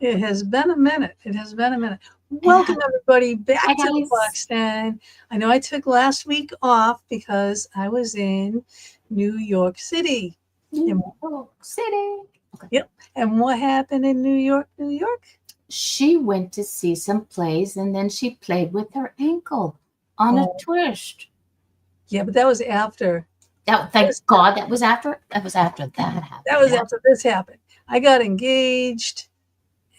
It has been a minute. It has been a minute. Welcome, everybody, back Hi, to the guys. Box Den. I know I took last week off because I was in New York City. New York City. Okay. Yep. And what happened in New York, New York? She went to see some plays and then she played with her ankle on a twist. Yeah, but that was after. Thank God that was after that happened. That was after this happened. I got engaged,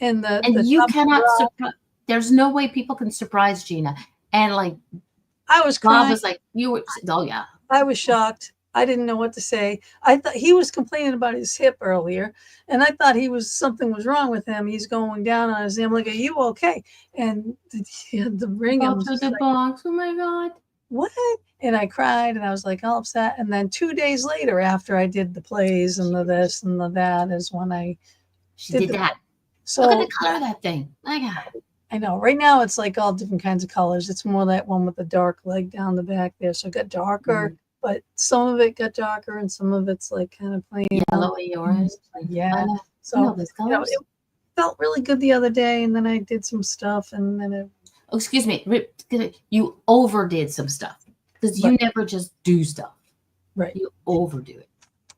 and you cannot surprise. There's no way people can surprise Gina. And like, I was Bob crying. was like, "You were." Oh yeah. I was shocked. I didn't know what to say. I thought he was complaining about his hip earlier, and I thought something was wrong with him. He's going down on his knee. I'm like, "Are you okay?" And the ring him to the box. Oh my God. What? And I cried, and I was like all upset. And then 2 days later, after I did the plays and the this and the that, is when she did that. So look at the color of that thing. My God. I know. Right now, it's like all different kinds of colors. It's more that one with the dark leg down the back there. So it got darker, but some of it got darker, and some of it's like kind of plain yellowy orange. Yeah. So it felt really good the other day, and then I did some stuff, and then it. Oh, excuse me. You overdid some stuff because you never just do stuff. Right. You overdo it.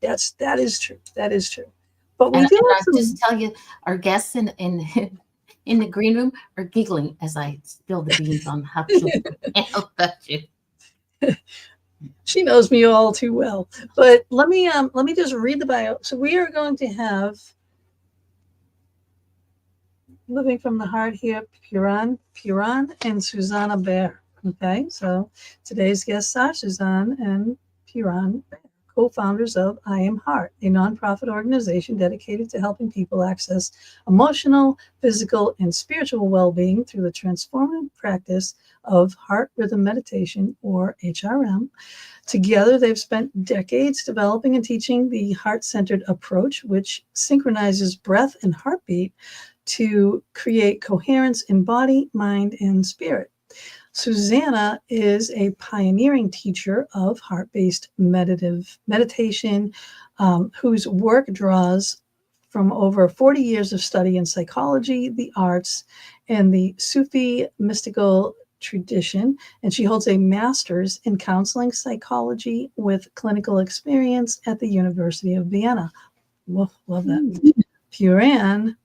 That is true. That is true. But we and do. I just tell you, our guests in the green room are giggling as I spill the beans on how to. She knows me all too well. But let me just read the bio. So we are going to have Living from the Heart here, Puran and Susanna Bair. Okay, so today's guests are Susanna and Puran Bair, co-founders of I Am Heart, a nonprofit organization dedicated to helping people access emotional, physical, and spiritual well-being through the transformative practice of heart rhythm meditation, or HRM. Together, they've spent decades developing and teaching the heart-centered approach, which synchronizes breath and heartbeat to create coherence in body, mind, and spirit. Susanna is a pioneering teacher of heart-based meditation, whose work draws from over 40 years of study in psychology, the arts, and the Sufi mystical tradition. And she holds a master's in counseling psychology with clinical experience at the University of Vienna. Love that. Puran,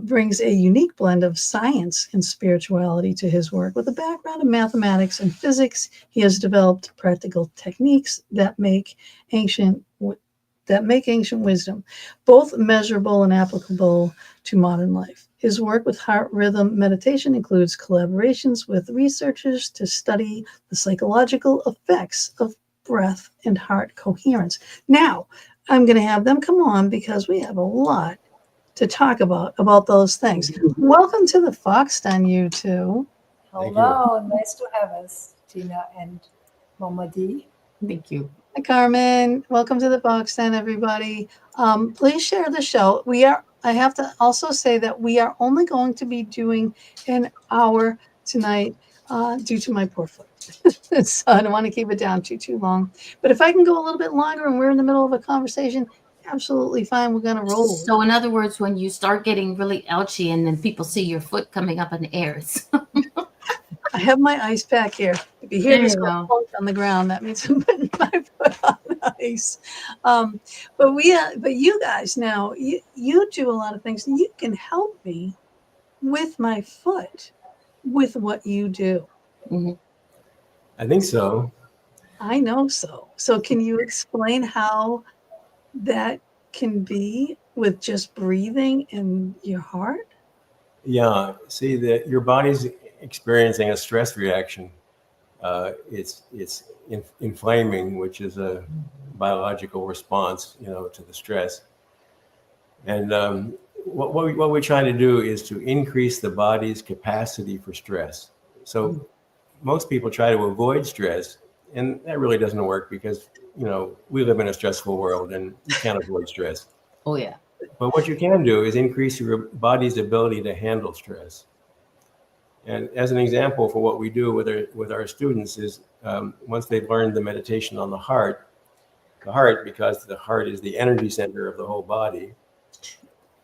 brings a unique blend of science and spirituality to his work. With a background in mathematics and physics, he has developed practical techniques that make ancient wisdom both measurable and applicable to modern life. His work with heart rhythm meditation includes collaborations with researchers to study the psychological effects of breath and heart coherence. Now, I'm going to have them come on because we have a lot to talk about those things. Welcome to the Fox Den, you two. Hello, nice to have us, Gina and Mama D. Thank you. Hi, Carmen. Welcome to the Fox Den, everybody. Please share the show. I have to also say that we are only going to be doing an hour tonight due to my poor foot. So I don't want to keep it down too long. But if I can go a little bit longer and we're in the middle of a conversation, absolutely fine. We're going to roll. So in other words, when you start getting really ouchy and then people see your foot coming up in the air. I have my ice pack here. If you hear this on the ground, that means I'm putting my foot on ice. But you guys now, you do a lot of things. You can help me with my foot with what you do. Mm-hmm. I think so. I know so. So can you explain how that can be with just breathing in your heart? Yeah. See, that your body's experiencing a stress reaction. It's inflaming, which is a biological response, to the stress. And what we're trying to do is to increase the body's capacity for stress. So most people try to avoid stress, and that really doesn't work because, we live in a stressful world and you can't avoid stress. Oh, yeah. But what you can do is increase your body's ability to handle stress. And as an example for what we do with our students is once they've learned the meditation on the heart, because the heart is the energy center of the whole body,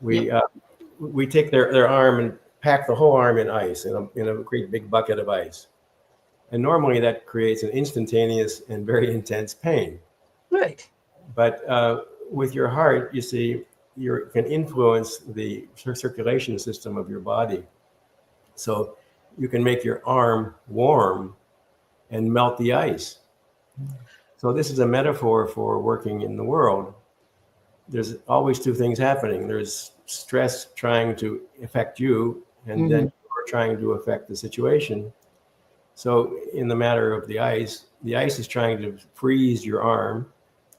We take their arm and pack the whole arm in ice, in a great big bucket of ice. And normally that creates an instantaneous and very intense pain. Right. But with your heart, you see, you can influence the circulation system of your body. So you can make your arm warm and melt the ice. So this is a metaphor for working in the world. There's always two things happening. There's stress trying to affect you, and then you're trying to affect the situation. So in the matter of the ice is trying to freeze your arm,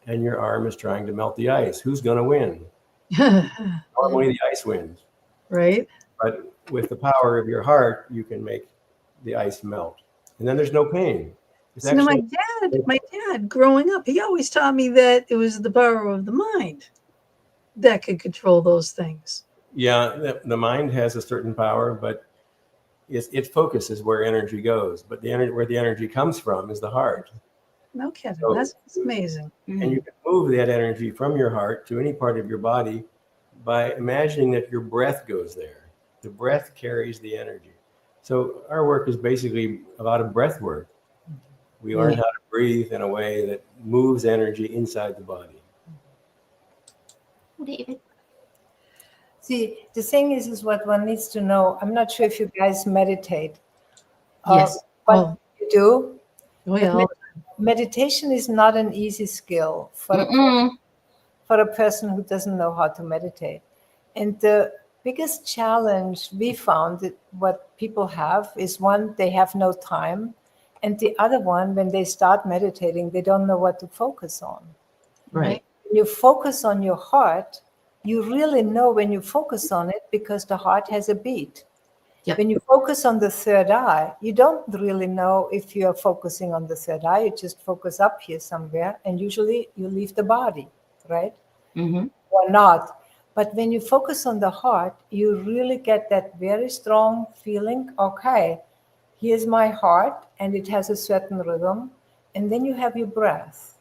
and your arm is trying to melt the ice. Who's going to win? Normally the ice wins. Right. But with the power of your heart, you can make the ice melt. And then there's no pain. It's So my dad, growing up, he always taught me that it was the power of the mind that could control those things. Yeah, the mind has a certain power, but its focus is where energy goes. But where the energy comes from is the heart. No kidding. So, That's amazing. And you can move that energy from your heart to any part of your body by imagining that your breath goes there. The breath carries the energy. So our work is basically a lot of breath work. We learn how to breathe in a way that moves energy inside the body. David. See, the thing is what one needs to know. I'm not sure if you guys meditate. Yes. But you do. Oh, yeah. Meditation is not an easy skill for a person who doesn't know how to meditate. And the biggest challenge we found that what people have is one, they have no time. And the other one, when they start meditating, they don't know what to focus on. Right. When you focus on your heart, you really know when you focus on it because the heart has a beat. Yep. When you focus on the third eye, you don't really know if you are focusing on the third eye. You just focus up here somewhere, and usually you leave the body, right? Or not. But when you focus on the heart, you really get that very strong feeling, okay, here's my heart, and it has a certain rhythm. And then you have your breath.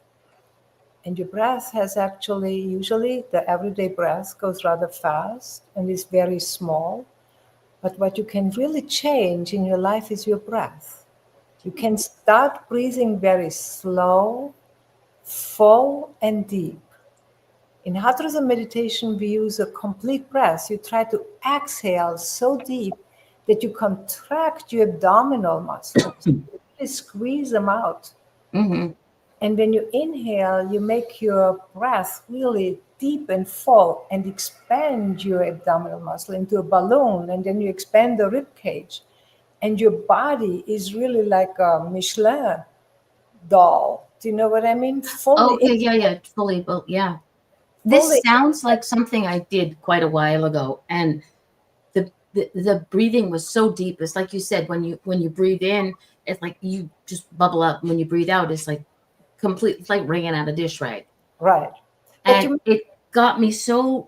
And your breath has actually, usually the everyday breath goes rather fast and is very small. But what you can really change in your life is your breath. You can start breathing very slow, full, and deep. In heart rhythm meditation, we use a complete breath. You try to exhale so deep that you contract your abdominal muscles. You really squeeze them out. And when you inhale, you make your breath really deep and full and expand your abdominal muscle into a balloon. And then you expand the rib cage. And your body is really like a Michelin doll. Do you know what I mean? Fully. Okay, yeah. Fully built, yeah. This sounds like something I did quite a while ago. And the breathing was so deep. It's like you said, when you breathe in, it's like you just bubble up. When you breathe out, it's like complete, it's like wringing out a dish rag. Right. And it got me so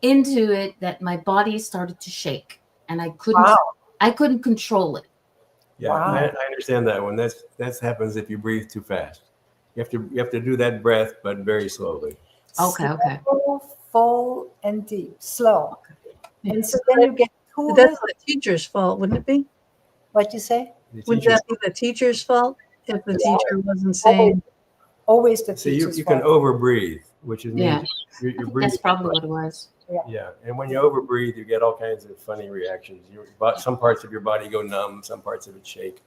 into it that my body started to shake, and I couldn't control it. Yeah, I understand that one. That happens if you breathe too fast. You have to do that breath, but very slowly. Okay. Slow, full, and deep. Slow. And so then you get But that's the teacher's fault, wouldn't it be? What you say? Would that be the teacher's fault if the teacher wasn't saying? Always the So teacher's you can fault. overbreathe, which is you're breathing. That's probably what it was. Yeah, and when you overbreathe, you get all kinds of funny reactions. Some parts of your body go numb, some parts of it shake.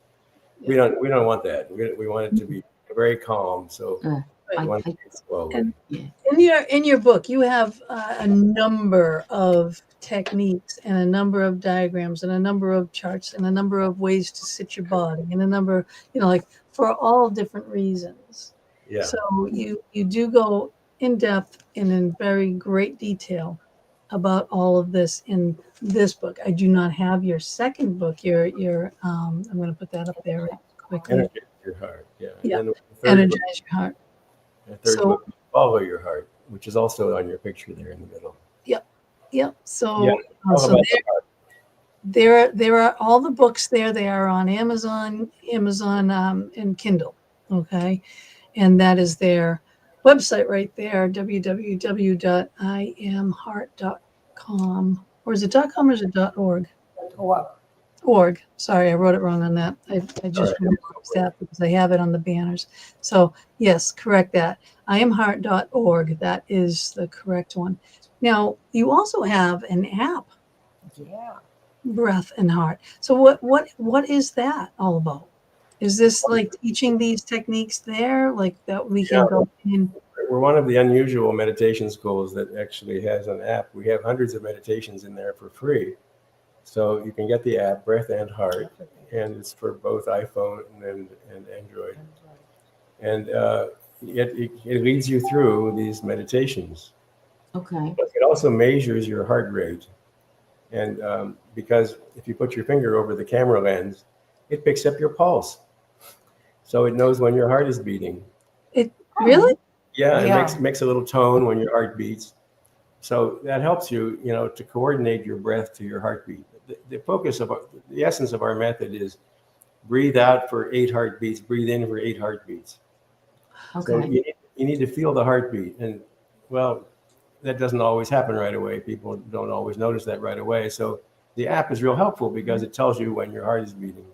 We don't want that. We want it to be very calm. So we want it to be slow. And in your book, you have a number of techniques and a number of diagrams and a number of charts and a number of ways to sit your body and a number, like for all different reasons. Yeah. So you do go in depth and in very great detail about all of this in this book. I do not have your second book. Your I'm going to put that up there right quickly. Energize your heart. Yeah. Yeah. And Energize your heart. The third book, Follow Your Heart, which is also on your picture there in the middle. Yep. So, there are all the books there. They are on Amazon, and Kindle. Okay, and that is their website right there, www.iamheart.com. .com. Or is it .com or is it .org? Or Org. Sorry, I wrote it wrong on that. I just Sorry. realized that because I have it on the banners. So yes, correct that. IamHeart.org. That is the correct one. Now, you also have an app, yeah. Breath and Heart. So what is that all about? Is this like teaching these techniques there, like that we can go in? We're one of the unusual meditation schools that actually has an app. We have hundreds of meditations in there for free. So you can get the app, Breath and Heart, and it's for both iPhone and Android. And it leads you through these meditations. Okay. It also measures your heart rate. And because if you put your finger over the camera lens, it picks up your pulse. So it knows when your heart is beating. It really? Yeah, Yeah. it makes a little tone when your heart beats. So that helps you, to coordinate your breath to your heartbeat. The focus of the essence of our method is breathe out for 8 heartbeats, breathe in for 8 heartbeats. Okay. So you need to feel the heartbeat. And well, that doesn't always happen right away. People don't always notice that right away. So the app is real helpful because it tells you when your heart is beating.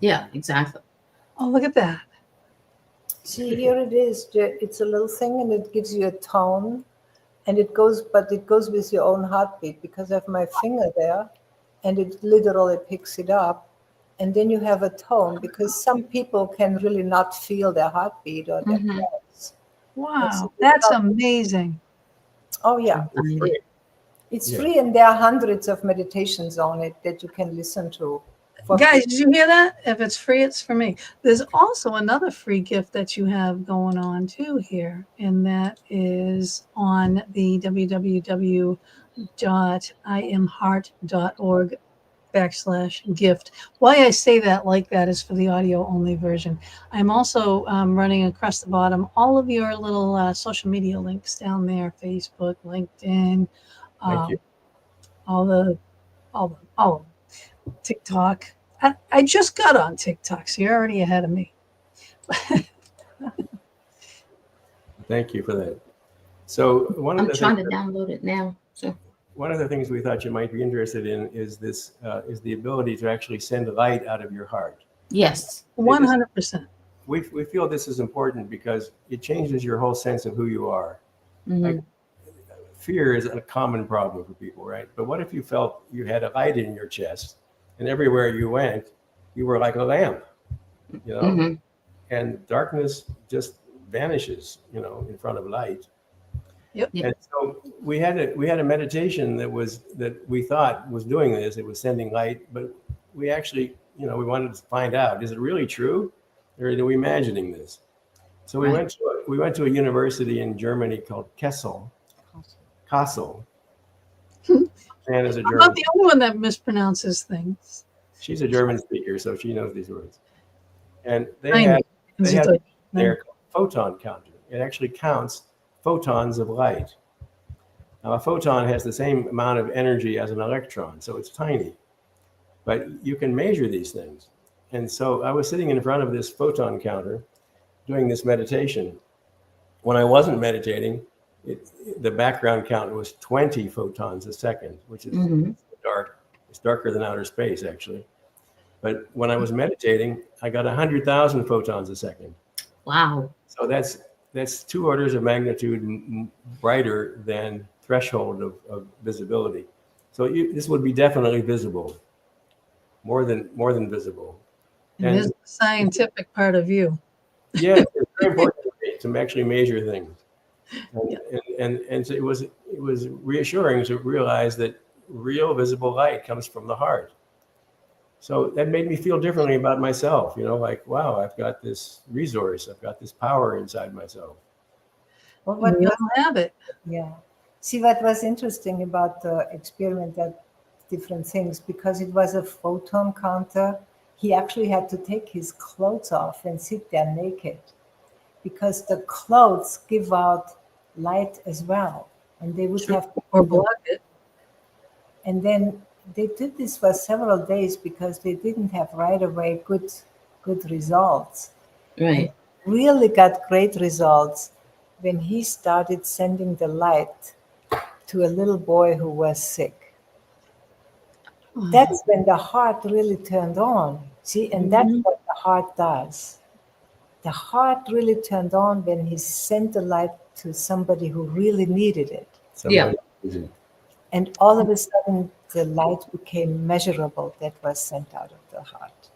Yeah, exactly. Oh, look at that. See, here it is. It's a little thing, and it gives you a tone, and it goes with your own heartbeat because I have my finger there, and it literally picks it up, and then you have a tone because some people can really not feel their heartbeat or their Mhm. pulse. Wow, that's amazing. Oh yeah, It's free. it's Yeah. free, and there are hundreds of meditations on it that you can listen to. Guys, did you hear that? If it's free, it's for me. There's also another free gift that you have going on too here, and that is on the www.iamheart.org/gift. Why I say that like that is for the audio only version. I'm also running across the bottom all of your little social media links down there: Facebook, LinkedIn, Thank you. all of them. TikTok. I just got on TikTok, so you're already ahead of me. Thank you for that. So I'm trying to download it now. So one of the things we thought you might be interested in is this is the ability to actually send light out of your heart. yes. 100%. We feel this is important because it changes your whole sense of who you are. Mhm. Like, fear is a common problem for people, right? But what if you felt you had a light in your chest and everywhere you went, you were like a lamp, Mhm. and darkness just vanishes, in front of light. Yep. Yep. And so we had a meditation that we thought was doing this. It was sending light, but we actually, we wanted to find out, is it really true, or are we imagining this? So we Right. went to a university in Germany called Kassel. And as a I'm German, not the only one that mispronounces things. she's a German speaker, so she knows these words. And I they know. had their photon counter. It actually counts photons of light. Now, a photon has the same amount of energy as an electron, so it's tiny. But you can measure these things. And so I was sitting in front of this photon counter doing this meditation. When I wasn't meditating, the background count was 20 photons a second, which is Mhm. dark. It's darker than outer space, actually. But when I was meditating, I got 100,000 photons a second. Wow. So that's 2 orders of magnitude brighter than threshold of visibility. So this would be definitely visible, more than visible. And this is the scientific part of you. Yes, it's very important to actually measure things. Yeah. And so it was reassuring to realize that real visible light comes from the heart. So that made me feel differently about myself, like, wow, I've got this resource, I've got this power inside myself. Well, We all have it. yeah. See, what was interesting about the experiment, that different things, because it was a photon counter, he actually had to take his clothes off and sit there naked because the clothes give out light as well. And they would have to Or block it. And then they did this for several days because they didn't have right away good results. Right. Really got great results when he started sending the light to a little boy who was sick. That's when the heart really turned on. See, and that's what the heart does. The heart really turned on when he sent the light to somebody who really needed it. Somebody, And all of a sudden, the light became measurable that was sent out of the heart.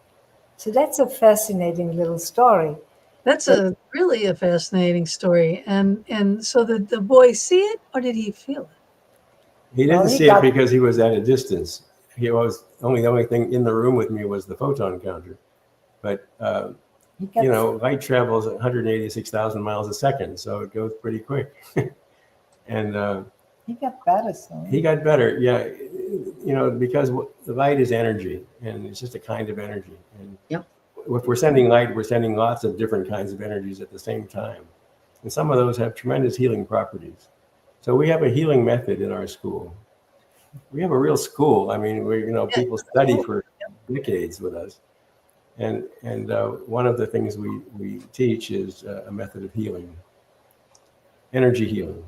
So that's a fascinating little story. That's a really a fascinating story. And so did the boy see it or did he feel it? He didn't Well, he see it got- because he was at a distance. He was the only thing in the room with me was the photon counter. But He got- you know, light travels at 186,000 miles a second, so it goes pretty quick. And He got better soon. he got better, yeah. You know, because the light is energy, and it's just a kind of energy. And if we're sending light, we're sending lots of different kinds of energies at the same time, and some of those have tremendous healing properties. So we have a healing method in our school. We have a real school. I mean, people study for decades with us, and one of the things we teach is a method of healing, energy healing.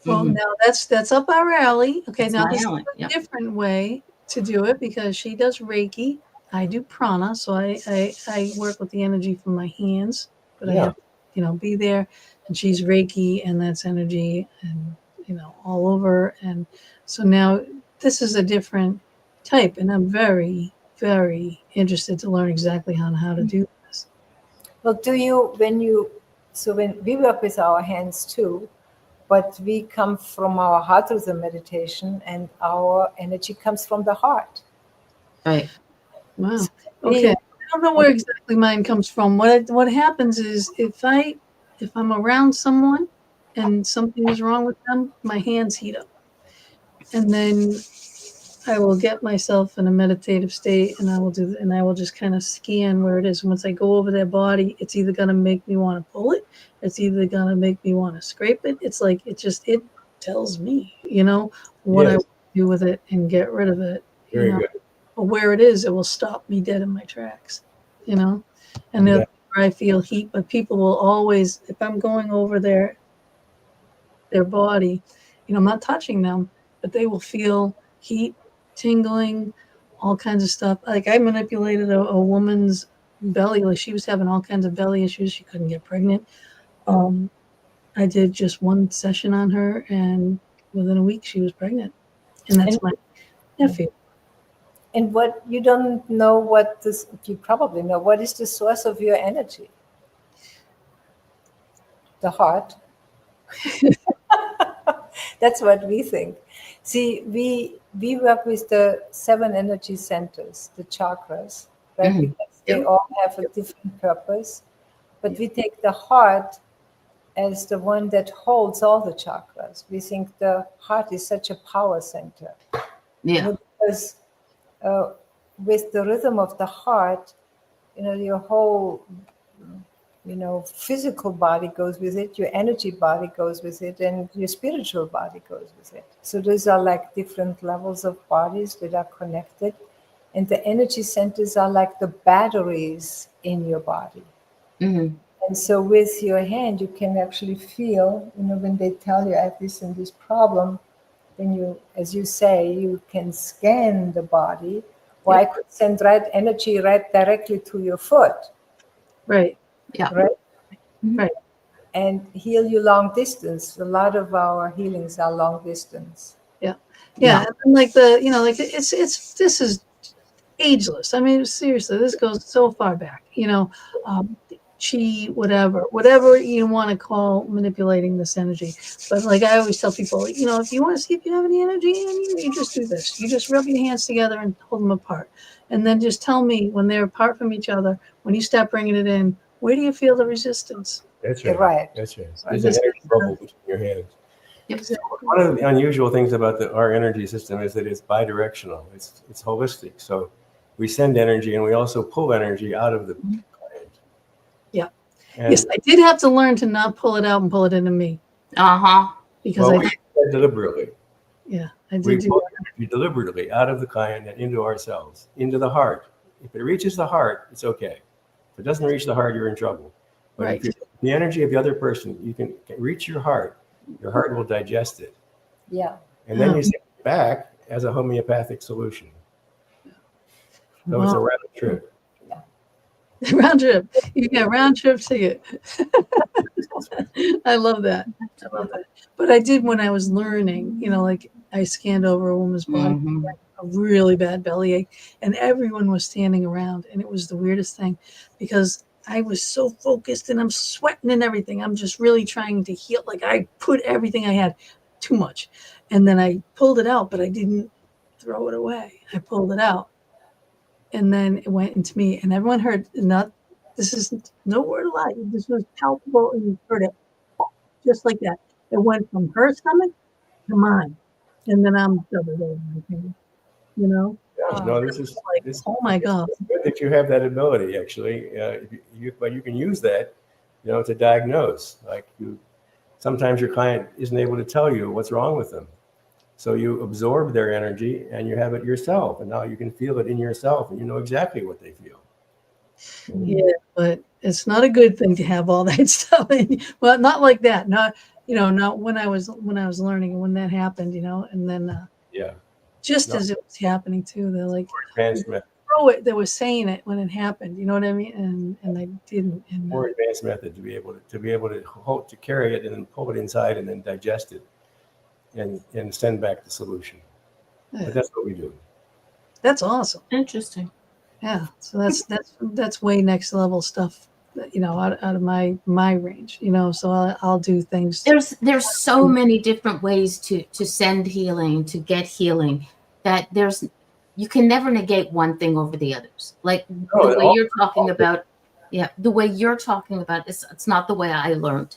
Well, now that's up our alley. Okay, now this is a Yep. different way to do it because she does Reiki. I do prana, so I work with the energy from my hands, but I have to, be there. And she's Reiki, and that's energy, and all over. And so now this is a different type, and I'm very, very interested to learn exactly how to do this. Well, when we work with our hands too, but we come from our heart rhythm meditation, and our energy comes from the heart. Right. Wow. Okay. I don't know where exactly mine comes from. What happens is if I'm around someone and something is wrong with them, my hands heat up. And then I will get myself in a meditative state and I will just kind of scan where it is. Once I go over their body, it's either going to make me want to pull it. It's either going to make me want to scrape it. It's like, it tells me, what I want to do with it and get rid of it. Very good. But where it is, it will stop me dead in my tracks, and then where I feel heat, but people will always, if I'm going over their body, I'm not touching them, but they will feel heat, tingling, all kinds of stuff. Like I manipulated a woman's belly, like she was having all kinds of belly issues. She couldn't get pregnant. I did just one session on her, and within a week she was pregnant. And that's my nephew. And what you don't know, you probably know, what is the source of your energy? The heart. That's what we think. See, we work with the 7 energy centers, the chakras, right? Mm-hmm. Because they all have a different purpose. But we take the heart as the one that holds all the chakras. We think the heart is such a power center. Yeah. Because with the rhythm of the heart, your whole, physical body goes with it, your energy body goes with it, and your spiritual body goes with it. So those are like different levels of bodies that are connected. And the energy centers are like the batteries in your body. Mm-hmm. And so with your hand, you can actually feel, when they tell you I have this and this problem, then you, as you say, you can scan the body. Or I could send energy right directly to your foot. Right. Yeah. Right? Right. And heal you long distance. A lot of our healings are long distance. Yeah. And like this is ageless. I mean, seriously, this goes so far back, chi, whatever you want to call manipulating this energy. But like I always tell people, if you want to see if you have any energy in you, you just do this. You just rub your hands together and hold them apart. And then just tell me when they're apart from each other, when you start bringing it in, where do you feel the resistance? That's You're right. right. That's right. There's an energy bubble between your hands. Exactly. One of the unusual things about our energy system is that it's bidirectional. It's holistic. So we send energy and we also pull energy out of the client. Yeah. And Yes, I did have to learn to not pull it out and pull it into me. Uh-huh. Because we do that deliberately. Yeah, I did We do pull that. energy deliberately out of the client and into ourselves, into the heart. If it reaches the heart, it's okay. If it doesn't reach the heart, you're in trouble. But Right. if the energy of the other person, you can reach your heart will digest it. Yeah. And then you send it back as a homeopathic solution. So it's a round trip. Round trip. You got round trip ticket. I love that. I love that. But I did when I was learning, like I scanned over a woman's body, a really bad bellyache, and everyone was standing around. And it was the weirdest thing because I was so focused and I'm sweating and everything. I'm just really trying to heal. Like I put everything I had, too much. And then I pulled it out, but I didn't throw it away. I pulled it out. And then it went into me, and everyone heard. This is no word of lie. This was palpable, and you heard it just like that. It went from her stomach to mine, and then I'm doubled over again. No, this is like, oh my God. It's good that you have that ability. Actually, but you can use that, to diagnose. Sometimes your client isn't able to tell you what's wrong with them. So you absorb their energy and you have it yourself. And now you can feel it in yourself and you know exactly what they feel. Yeah, but it's not a good thing to have all that stuff. Well, not like that. Not, not when I was learning and when that happened, and then as it was happening too, they're like, throw it. They were saying it when it happened. You know what I mean? And they didn't. And more advanced method to be able to carry it and then pull it inside and then digest it. And send back the solution. But that's what we do. That's awesome. Interesting. Yeah. So that's way next level stuff. Out of my range. So I'll do things. There's so many different ways to send healing, to get healing, that you can never negate one thing over the others. Like the way you're talking about, the way you're talking about, it's not the way I learned,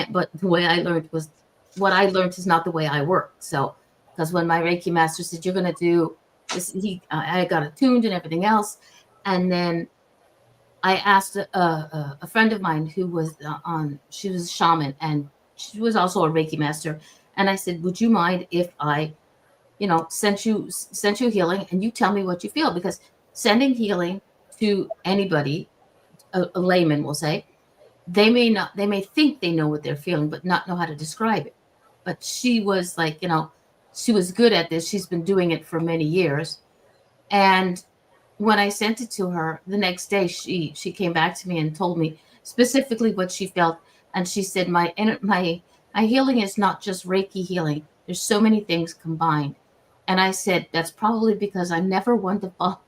but the way I learned was. What I learned is not the way I work. So, because when my Reiki master said, you're going to do this, I got attuned and everything else. And then I asked a friend of mine who was she was a shaman and she was also a Reiki master. And I said, would you mind if I, sent you healing and you tell me what you feel? Because sending healing to anybody, a layman will say, they may think they know what they're feeling, but not know how to describe it. But she was like, she was good at this. She's been doing it for many years. And when I sent it to her, the next day she came back to me and told me specifically what she felt. And she said, my healing is not just Reiki healing. There's so many things combined. And I said, that's probably because I'm never one to follow.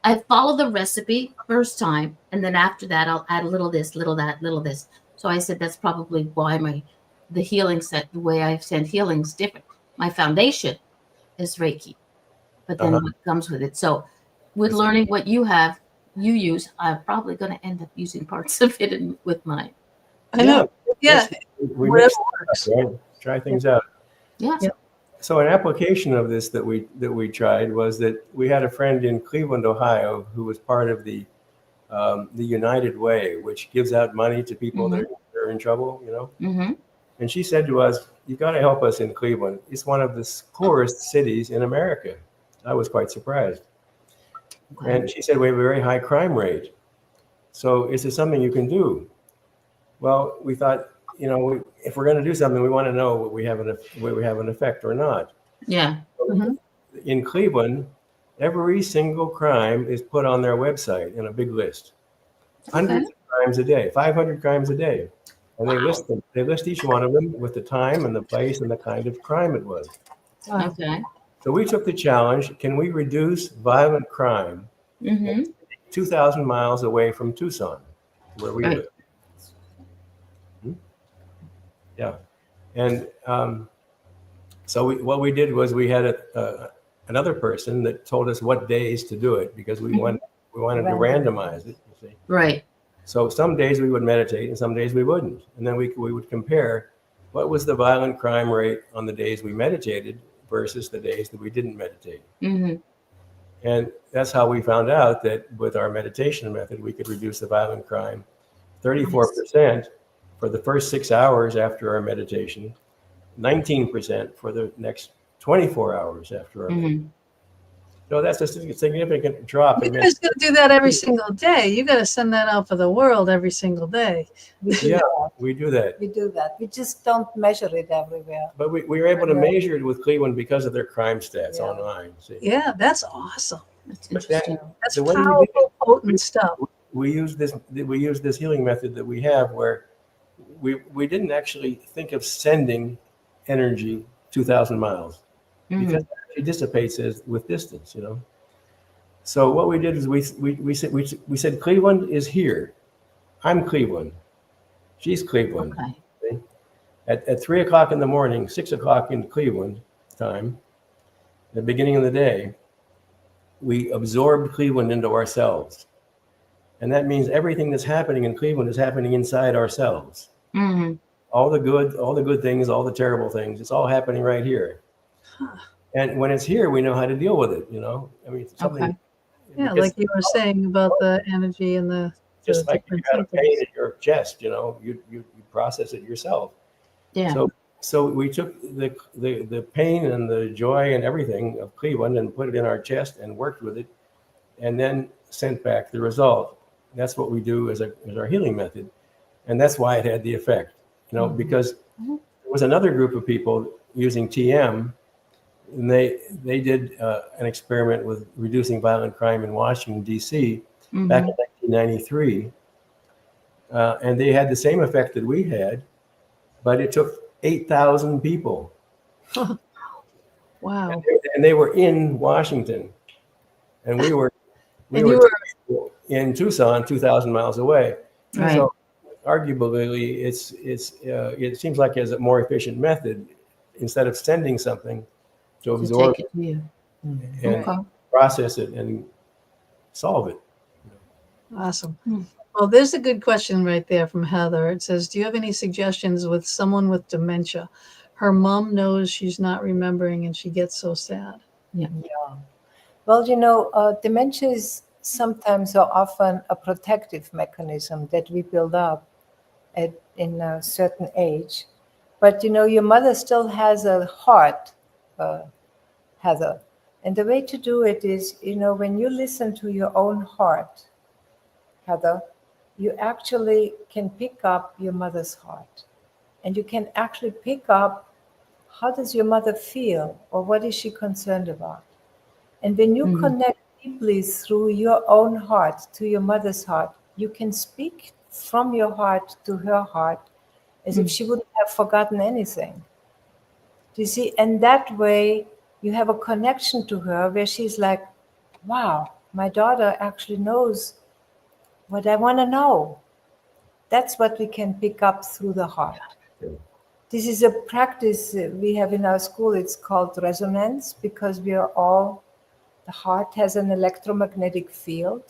I follow the recipe first time. And then after that, I'll add a little this, little that, little this. So I said, that's probably why the healing set, the way I send healing is different. My foundation is Reiki, but then what comes with it. So with learning what you use, I'm probably going to end up using parts of it with mine. I know. Yeah. Whatever works. Right? Try things out. Yeah. So an application of this that we tried was that we had a friend in Cleveland, Ohio, who was part of the United Way, which gives out money to people that are in trouble, Mm-hmm. And she said to us, "You've got to help us in Cleveland. It's one of the poorest cities in America." I was quite surprised. Okay. And she said, "We have a very high crime rate. So is this something you can do?" Well, we thought, if we're going to do something, we want to know whether we have an effect or not. Yeah. So in Cleveland, every single crime is put on their website in a big list. Hundreds of crimes a day, 500 crimes a day. And they list them. They list each one of them with the time and the place and the kind of crime it was. Okay. So we took the challenge. Can we reduce violent crime 2,000 miles away from Tucson, where we live? Yeah. And so what we did was we had another person that told us what days to do it because we wanted to randomize it. You see? Right. So some days we would meditate and some days we wouldn't. And then we would compare what was the violent crime rate on the days we meditated versus the days that we didn't meditate. Mm-hmm. And that's how we found out that with our meditation method, we could reduce the violent crime 34% for the first 6 hours after our meditation, 19% for the next 24 hours after our meditation. No, that's a significant drop. You guys got to do that every single day. You got to send that out for the world every single day. Yeah, we do that. We do that. We just don't measure it everywhere. But we were able to measure it with Cleveland because of their crime stats online. See? Yeah, that's awesome. That's But then, interesting. That's the way we powerful, did it, potent stuff. we use this healing method that we have where we didn't actually think of sending energy 2,000 miles because it dissipates with distance, you know. So what we did is we said Cleveland is here. I'm Cleveland. She's Cleveland. Okay. At 3 o'clock in the morning, 6 o'clock in Cleveland time, the beginning of the day, we absorbed Cleveland into ourselves. And that means everything that's happening in Cleveland is happening inside ourselves. Mm-hmm. All the good things, all the terrible things, it's all happening right here. And when it's here, we know how to deal with it, you know? I mean, something. Okay. Yeah, like you were saying about the energy and the just like you different got a pain symptoms. in your chest, you know, you process it yourself. Yeah. So we took the pain and the joy and everything of Cleveland and put it in our chest and worked with it, and then sent back the result. That's what we do as our healing method, and that's why it had the effect, you know, because there was another group of people using TM, and they did an experiment with reducing violent crime in Washington D.C. back in 1993, and they had the same effect that we had, but it took 8,000 people. Wow. And they were in Washington, and we were in Tucson, 2,000 miles away. Right. So arguably, it seems like it's a more efficient method instead of sending something to absorb take it to you. and process it and solve it. Awesome. Well, there's a good question right there from Heather. It says, do you have any suggestions with someone with dementia? Her mom knows she's not remembering and she gets so sad. Yeah. Well, you know, dementia is sometimes or often a protective mechanism that we build up in a certain age. But, you know, your mother still has a heart, Heather. And the way to do it is, you know, when you listen to your own heart, Heather, you actually can pick up your mother's heart. And you can actually pick up how does your mother feel or what is she concerned about. And when you connect deeply through your own heart to your mother's heart, you can speak from your heart to her heart as if she wouldn't have forgotten anything. Do you see? And that way you have a connection to her where she's like, wow, my daughter actually knows what I want to know. That's what we can pick up through the heart. This is a practice we have in our school. It's called resonance because we are all, the heart has an electromagnetic field.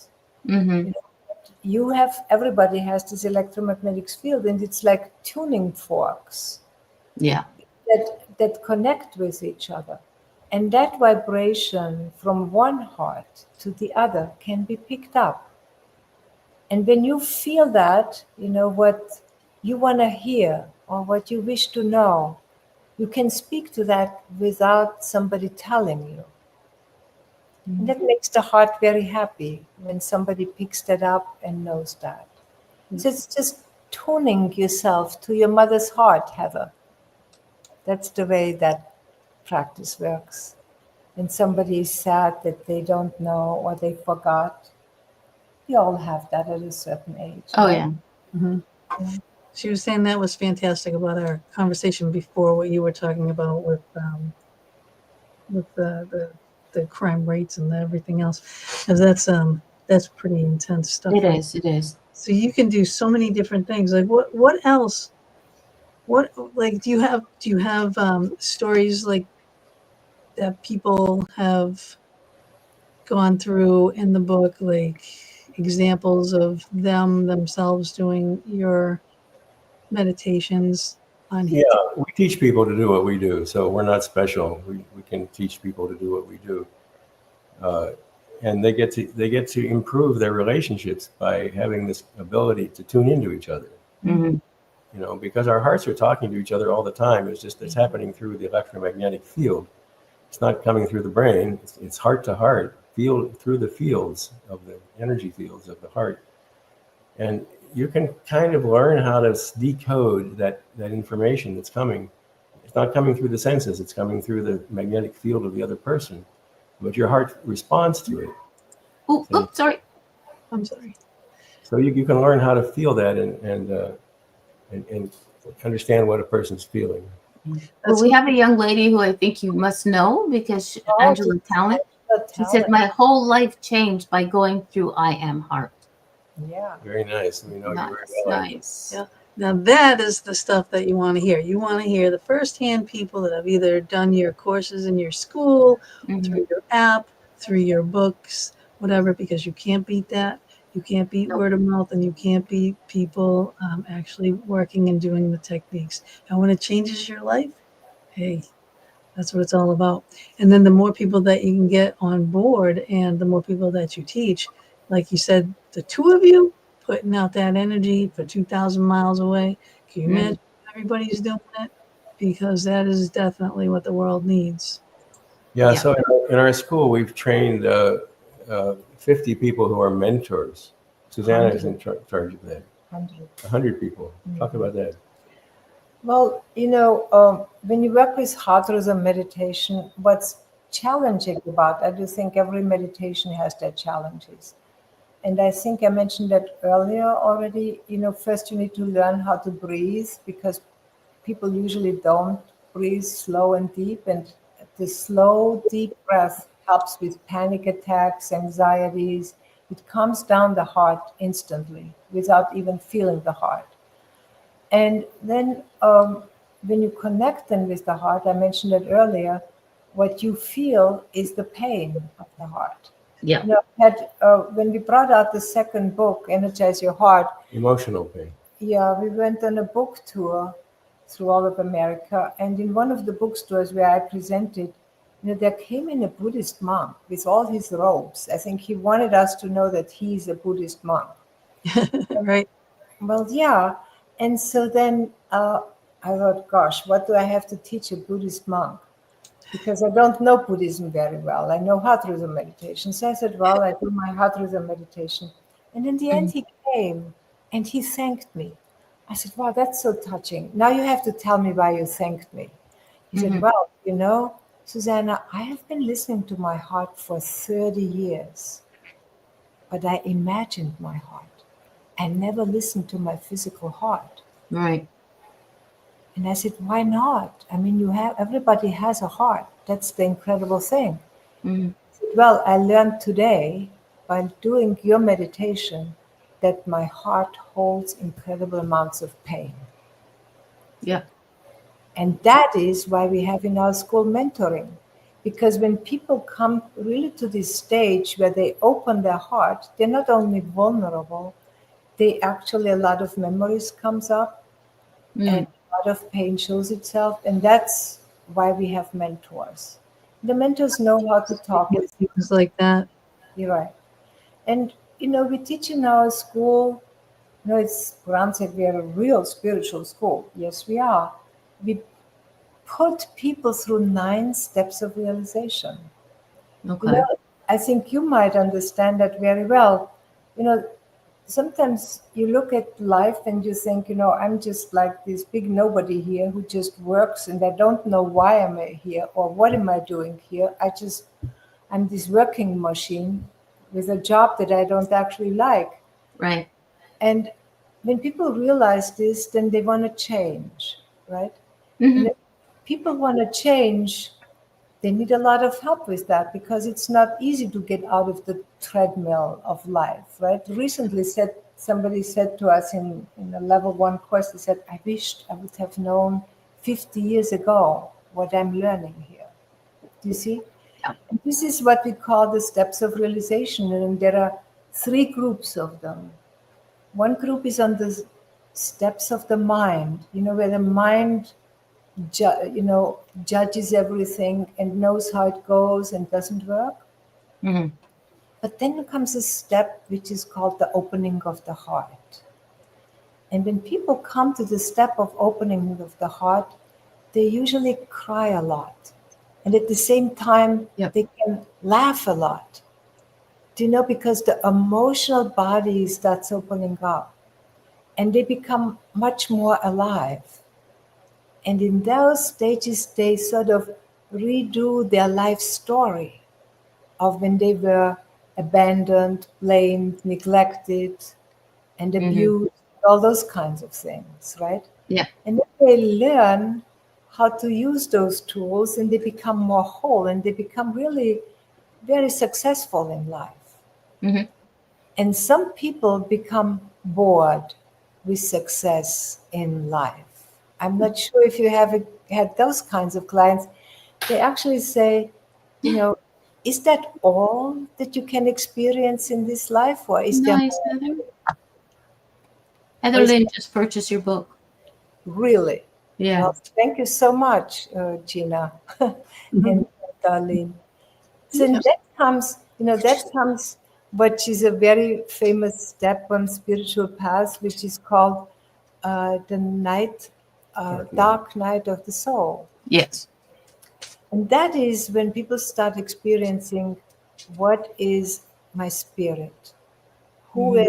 Everybody has this electromagnetic field, and it's like tuning forks. Yeah. That connect with each other. And that vibration from one heart to the other can be picked up. And when you feel that, you know, what you want to hear or what you wish to know, you can speak to that without somebody telling you. And that makes the heart very happy when somebody picks that up and knows that. So it's just tuning yourself to your mother's heart, Heather. That's the way that practice works. When somebody is sad that they don't know or they forgot, we all have that at a certain age. Oh, yeah. She was saying that was fantastic about our conversation before, what you were talking about with the crime rates and everything else, because that's pretty intense stuff. It is. It is. So you can do so many different things. Like what else? What, like, do you have stories like that people have gone through in the book, like examples of themselves doing your meditations on Yeah, we teach people to do what we do, so we're not special. We can teach people to do what we do, and they get to improve their relationships by having this ability to tune into each other. You know, because our hearts are talking to each other all the time. It's happening through the electromagnetic field, It's not coming through the brain. It's heart to heart, feel through the fields of the energy fields of the heart. And you can kind of learn how to decode that information that's coming. It's not coming through the senses. It's coming through the magnetic field of the other person. But your heart responds to it. Oh, sorry. I'm sorry. So you can learn how to feel that and understand what a person's feeling. Well, we have a young lady who I think you must know because Angela Talent. She said, "My whole life changed by going through I Am Heart." Yeah. Very nice. We know you very well. Nice. Yeah. Now that is the stuff that you want to hear. You want to hear the firsthand people that have either done your courses in your school, through your app, through your books, whatever, because you can't beat that. You can't beat word of mouth, and you can't beat people actually working and doing the techniques. And when it changes your life, hey, that's what it's all about. And then the more people that you can get on board and the more people that you teach, like you said, the two of you putting out that energy for 2,000 miles away. Can you imagine everybody's doing it? Because that is definitely what the world needs. Yeah, so in our school, we've trained 50 people who are mentors. Susanna is in charge of that. 100 people. Talk about that. Well, when you work with heart rhythm meditation, what's challenging about, I do think every meditation has their challenges. And I think I mentioned that earlier already. First you need to learn how to breathe, because people usually don't breathe slow and deep. And the slow, deep breath helps with panic attacks, anxieties. It calms down the heart instantly without even feeling the heart. And then when you connect then with the heart, I mentioned it earlier, what you feel is the pain of the heart. Yeah. When we brought out the second book, Energize Your Heart. Emotional pain. Yeah, we went on a book tour through all of America. And in one of the bookstores where I presented, there came in a Buddhist monk with all his robes. I think he wanted us to know that he's a Buddhist monk. Right. Well, yeah. And so then I thought, gosh, what do I have to teach a Buddhist monk? Because I don't know Buddhism very well. I know heart rhythm meditation. So I said, well, I do my heart rhythm meditation. And in the end, he came and he thanked me. I said, wow, that's so touching. Now you have to tell me why you thanked me. He said, well, Susanna, I have been listening to my heart for 30 years, but I imagined my heart. I never listened to my physical heart. Right. And I said, why not? I mean, everybody has a heart. That's the incredible thing. I said, well, I learned today by doing your meditation that my heart holds incredible amounts of pain. Yeah. And that is why we have in our school mentoring. Because when people come really to this stage where they open their heart, they're not only vulnerable, a lot of memories comes up, and a lot of pain shows itself. And that's why we have mentors. The mentors know how to talk with things like that. You're right. And, we teach in our school, it's Puran said we are a real spiritual school. Yes, we are. We put people through 9 steps of realization. Okay. I think you might understand that very well. Sometimes you look at life and you think, I'm just like this big nobody here who just works, and I don't know why I'm here or what am I doing here. I'm this working machine with a job that I don't actually like. Right. And when people realize this, then they want to change, right? Mm-hmm. And if people want to change, they need a lot of help with that, because it's not easy to get out of the treadmill of life, right? Recently somebody said to us in a level 1 course, they said, I wished I would have known 50 years ago what I'm learning here. Do you see? Yeah. And this is what we call the steps of realization, and there are 3 groups of them. One group is on the steps of the mind, where the mind judges everything and knows how it goes and doesn't work. But then comes a step which is called the opening of the heart. And when people come to the step of opening of the heart, they usually cry a lot. And at the same time, Yep. they can laugh a lot. Do you know? Because the emotional body starts opening up and they become much more alive. And in those stages, they sort of redo their life story of when they were abandoned, blamed, neglected, and abused, all those kinds of things, right? Yeah. And then they learn how to use those tools and they become more whole and they become really very successful in life. Mm-hmm. And some people become bored with success in life. I'm not sure if you have had those kinds of clients. They actually say, you know, is that all that you can experience in this life? Or is there Nice, Heather. Heather Or is- Lynn just purchased your book. really? Yeah. Well, thank you so much, Gina and Darlene. So that comes what is a very famous step on spiritual path, which is called the dark night of the soul. Yes. And that is when people start experiencing what is my spirit, who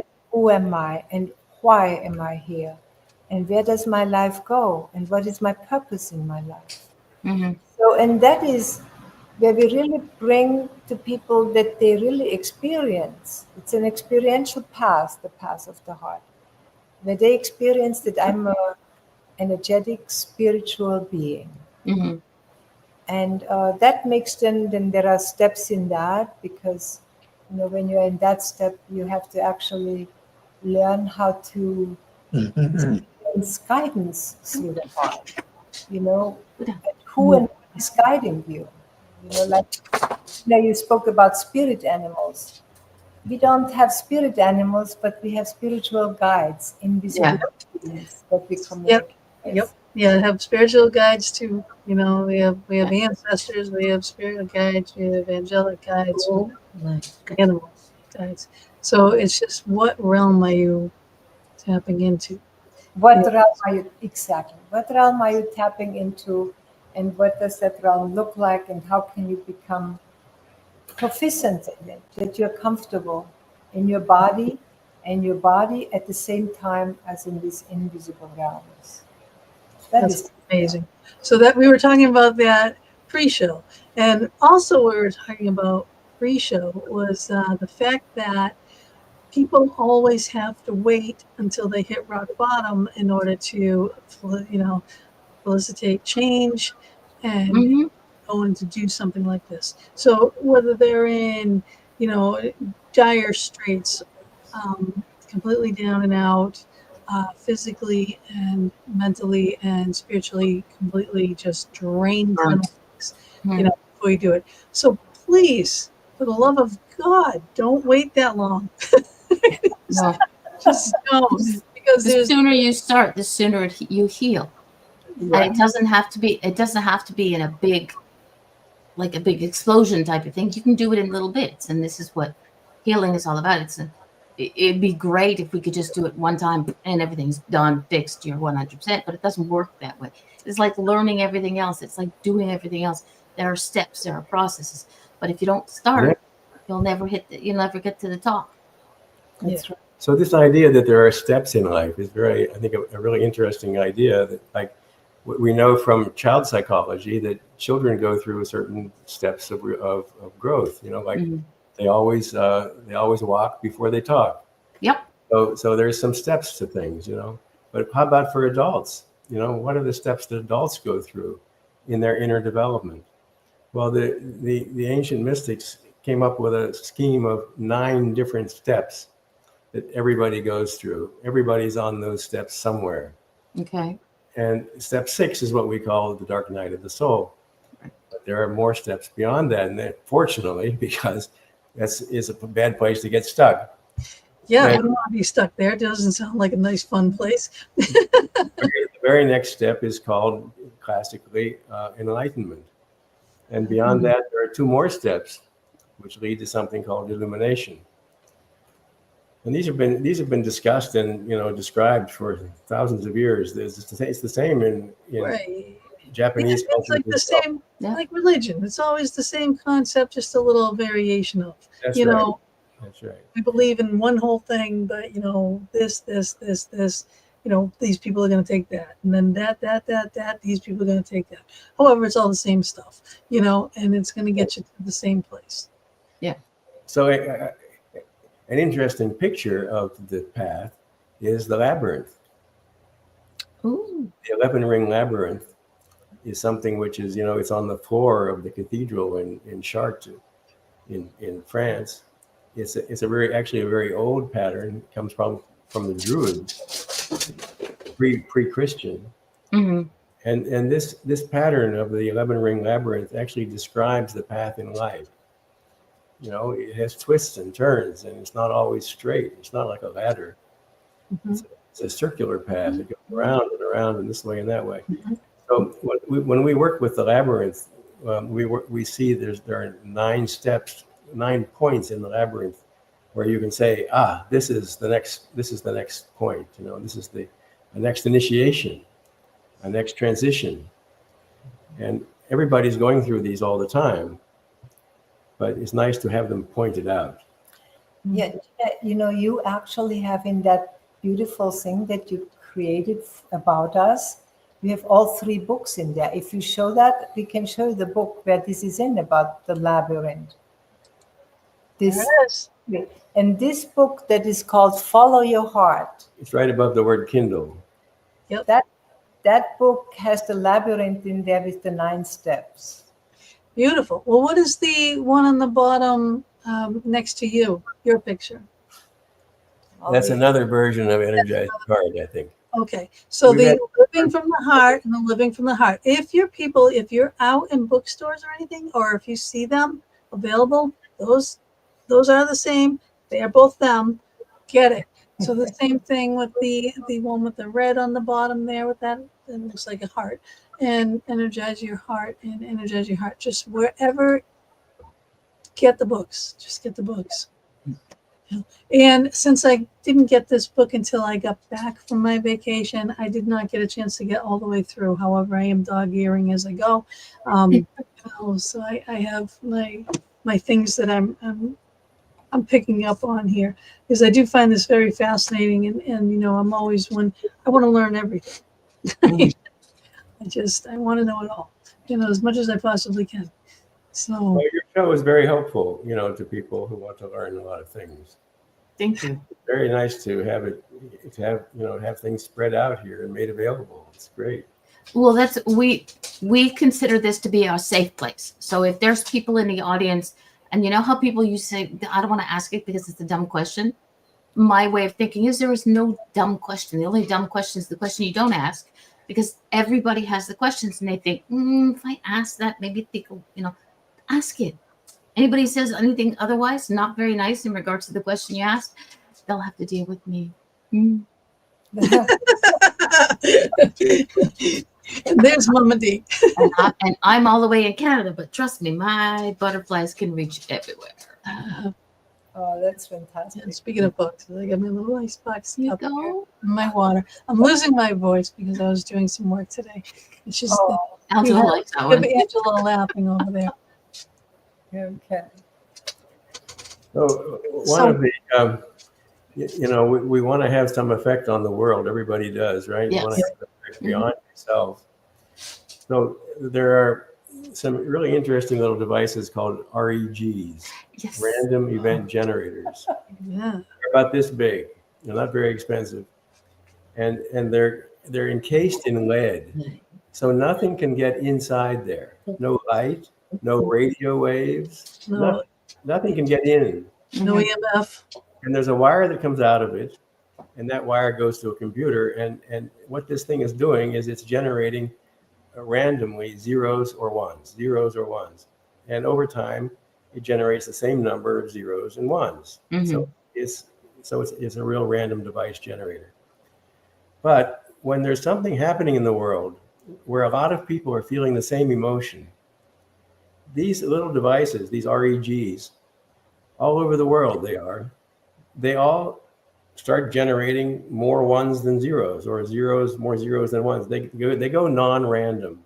am I, and why am I here, and where does my life go, and what is my purpose in my life. Mm-hmm. So, and that is where we really bring to people that they really experience. It's an experiential path, the path of the heart, where they experience that I'm a energetic spiritual being. Mm-hmm. And that makes then there are steps in that, because when you're in that step, you have to actually learn how to experience guidance through the heart. And who and what is guiding you. Like you spoke about spirit animals. We don't have spirit animals, but we have spiritual guides, invisible Yeah. beings that we Yep. communicate Yep. with. Yeah, have spiritual guides too. We have ancestors, we have spiritual guides, we have angelic guides, we have animal guides. So it's just what realm are you tapping into? What Yeah. realm are you exactly? What realm are you tapping into, and what does that realm look like, and how can you become proficient in it? That you're comfortable in your body, and your body at the same time as in these invisible realms. That That's is amazing. So that we were talking about that pre-show, and also what we were talking about pre-show was the fact that people always have to wait until they hit rock bottom in order to, felicitate change and Mm-hmm. going to do something like this. So whether they're in, dire straits, completely down and out, physically and mentally and spiritually, completely just drained from things, before you do it. So please, for the love of God, don't wait that long. No. Just don't, because The sooner you start, the sooner you heal. right. And it doesn't have to be. It doesn't have to be in a big explosion type of thing. You can do it in little bits, and this is what healing is all about. It'd be great if we could just do it one time and everything's done, fixed, you're 100%. But it doesn't work that way. It's like learning everything else. It's like doing everything else. There are steps. There are processes. But if you don't start, you'll never get to the top. That's right. So this idea that there are steps in life is I think, a really interesting idea. That, like, we know from child psychology that children go through certain steps of growth. Like they always walk before they talk. Yep. So there's some steps to things. But how about for adults? What are the steps that adults go through in their inner development? Well, the ancient mystics came up with a scheme of 9 different steps that everybody goes through. Everybody's on those steps somewhere. Okay. And step 6 is what we call the dark night of the soul. But there are more steps beyond that, and fortunately, because is a bad place to get stuck. Yeah, I And don't want to be stuck there. It doesn't sound like a nice, fun place. the very next step is called classically enlightenment. And beyond that, there are 2 more steps, which lead to something called illumination. And these have been discussed and described for thousands of years. It's the same in Right. Japanese It's culture. like the same, like religion. It's always the same concept, just a little variation of. That's you right. know, That's right. we believe in one whole thing, but this. These people are going to take that, and then that. These people are going to take that. However, it's all the same stuff, and it's going to get you to the same place. Yeah. So an interesting picture of the path is the labyrinth. Ooh. The 11-ring labyrinth is something which is, it's on the floor of the cathedral in Chartres, in France. It's a very old pattern. It comes from the Druids, pre-Christian. Mm-hmm. And this pattern of the 11-ring labyrinth actually describes the path in life. It has twists and turns, and it's not always straight. It's not like a ladder. Mm-hmm. It's a circular path. It goes around and around and this way and that way. Mm-hmm. So when we work with the labyrinth, we see there are 9 steps, 9 points in the labyrinth where you can say, this is the next point. This is the next initiation, a next transition. And everybody's going through these all the time, but it's nice to have them pointed out. Yeah, you actually have in that beautiful thing that you created about us, you have all 3 books in there. If you show that, we can show you the book where this is in about the labyrinth. Yes. And this book that is called Follow Your Heart. It's right above the word Kindle. Yep. That book has the labyrinth in there with the 9 steps. Beautiful. Well, what is the one on the bottom next to you? Your picture. That's another version of energize card, I think. Okay, so the living from the heart and the living from the heart. If you're out in bookstores or anything, or if you see them available, those are the same. They are both them. Get it. So the same thing with the one with the red on the bottom there with that, it looks like a heart. And energize your heart and energize your heart. Just wherever, get the books. Just get the books. And since I didn't get this book until I got back from my vacation, I did not get a chance to get all the way through. However, I am dog-earing as I go. So I have my things that I'm picking up on here, because I do find this very fascinating, and I'm always I want to learn everything. I want to know it all, as much as I possibly can. So well, your show is very helpful, to people who want to learn a lot of things. Thank you. It's very nice to have things spread out here and made available. It's great. Well, we consider this to be our safe place. So if there's people in the audience, and how people you say, I don't want to ask it because it's a dumb question. My way of thinking is there is no dumb question. The only dumb question is the question you don't ask, because everybody has the questions and they think, if I ask that, maybe think, ask it. Anybody says anything otherwise, not very nice in regards to the question you asked, they'll have to deal with me. there's Mama D. and I'm all the way in Canada, but trust me, my butterflies can reach everywhere. Oh, that's fantastic. And speaking of books, I got my little ice box You up here, go. and my water. I'm losing my voice because I was doing some work today. It's just Angela likes that we have one. Angela laughing over there. Okay. So one of the, we want to have some effect on the world. Everybody does, right? Yes. You want to have an effect beyond yourself. So there are some really interesting little devices called REGs, Yes. random event generators. Yeah. They're about this big. They're not very expensive, and they're encased in lead, so nothing can get inside there. No light, no radio waves, No, nothing can get in. no EMF. And there's a wire that comes out of it, and that wire goes to a computer. And what this thing is doing is it's generating randomly zeros or ones. And over time, it generates the same number of zeros and ones. Mm-hmm. So it's a real random device generator. But when there's something happening in the world where a lot of people are feeling the same emotion, these little devices, these REGs, all over the world they all start generating more ones than zeros, or more zeros than ones. They go non-random.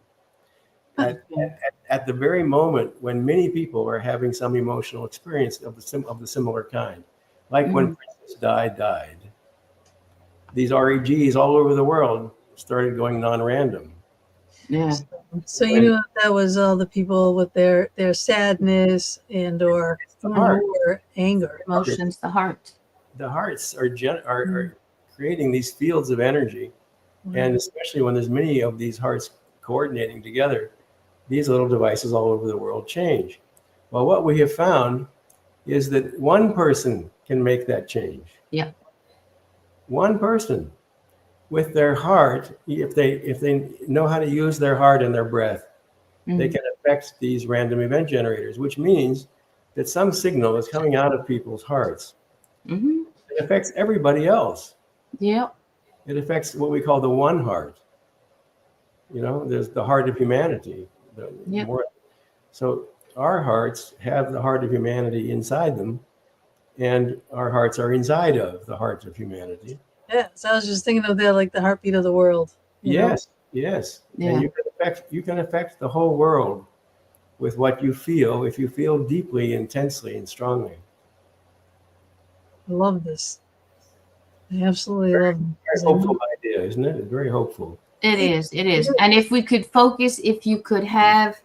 at the very moment when many people are having some emotional experience of the similar kind. Like when Princess Di died, these REGs all over the world started going non-random. Yeah. So you knew that was all the people with their sadness and or anger. Emotions, the heart. The hearts are creating these fields of energy. And especially when there's many of these hearts coordinating together, these little devices all over the world change. Well, what we have found is that one person can make that change. Yeah. One person with their heart, if they know how to use their heart and their breath, they can affect these random event generators, which means that some signal is coming out of people's hearts. It affects everybody else. Yeah. It affects what we call the one heart. There's the heart of humanity. So our hearts have the heart of humanity inside them, and our hearts are inside of the heart of humanity. Yeah, so I was just thinking of that, like the heartbeat of the world. Yes. Yeah. And you can affect the whole world with what you feel if you feel deeply, intensely, and strongly. I love this. I absolutely love it. Very hopeful idea, isn't it? It's very hopeful. It is. And if we could focus, if you could have,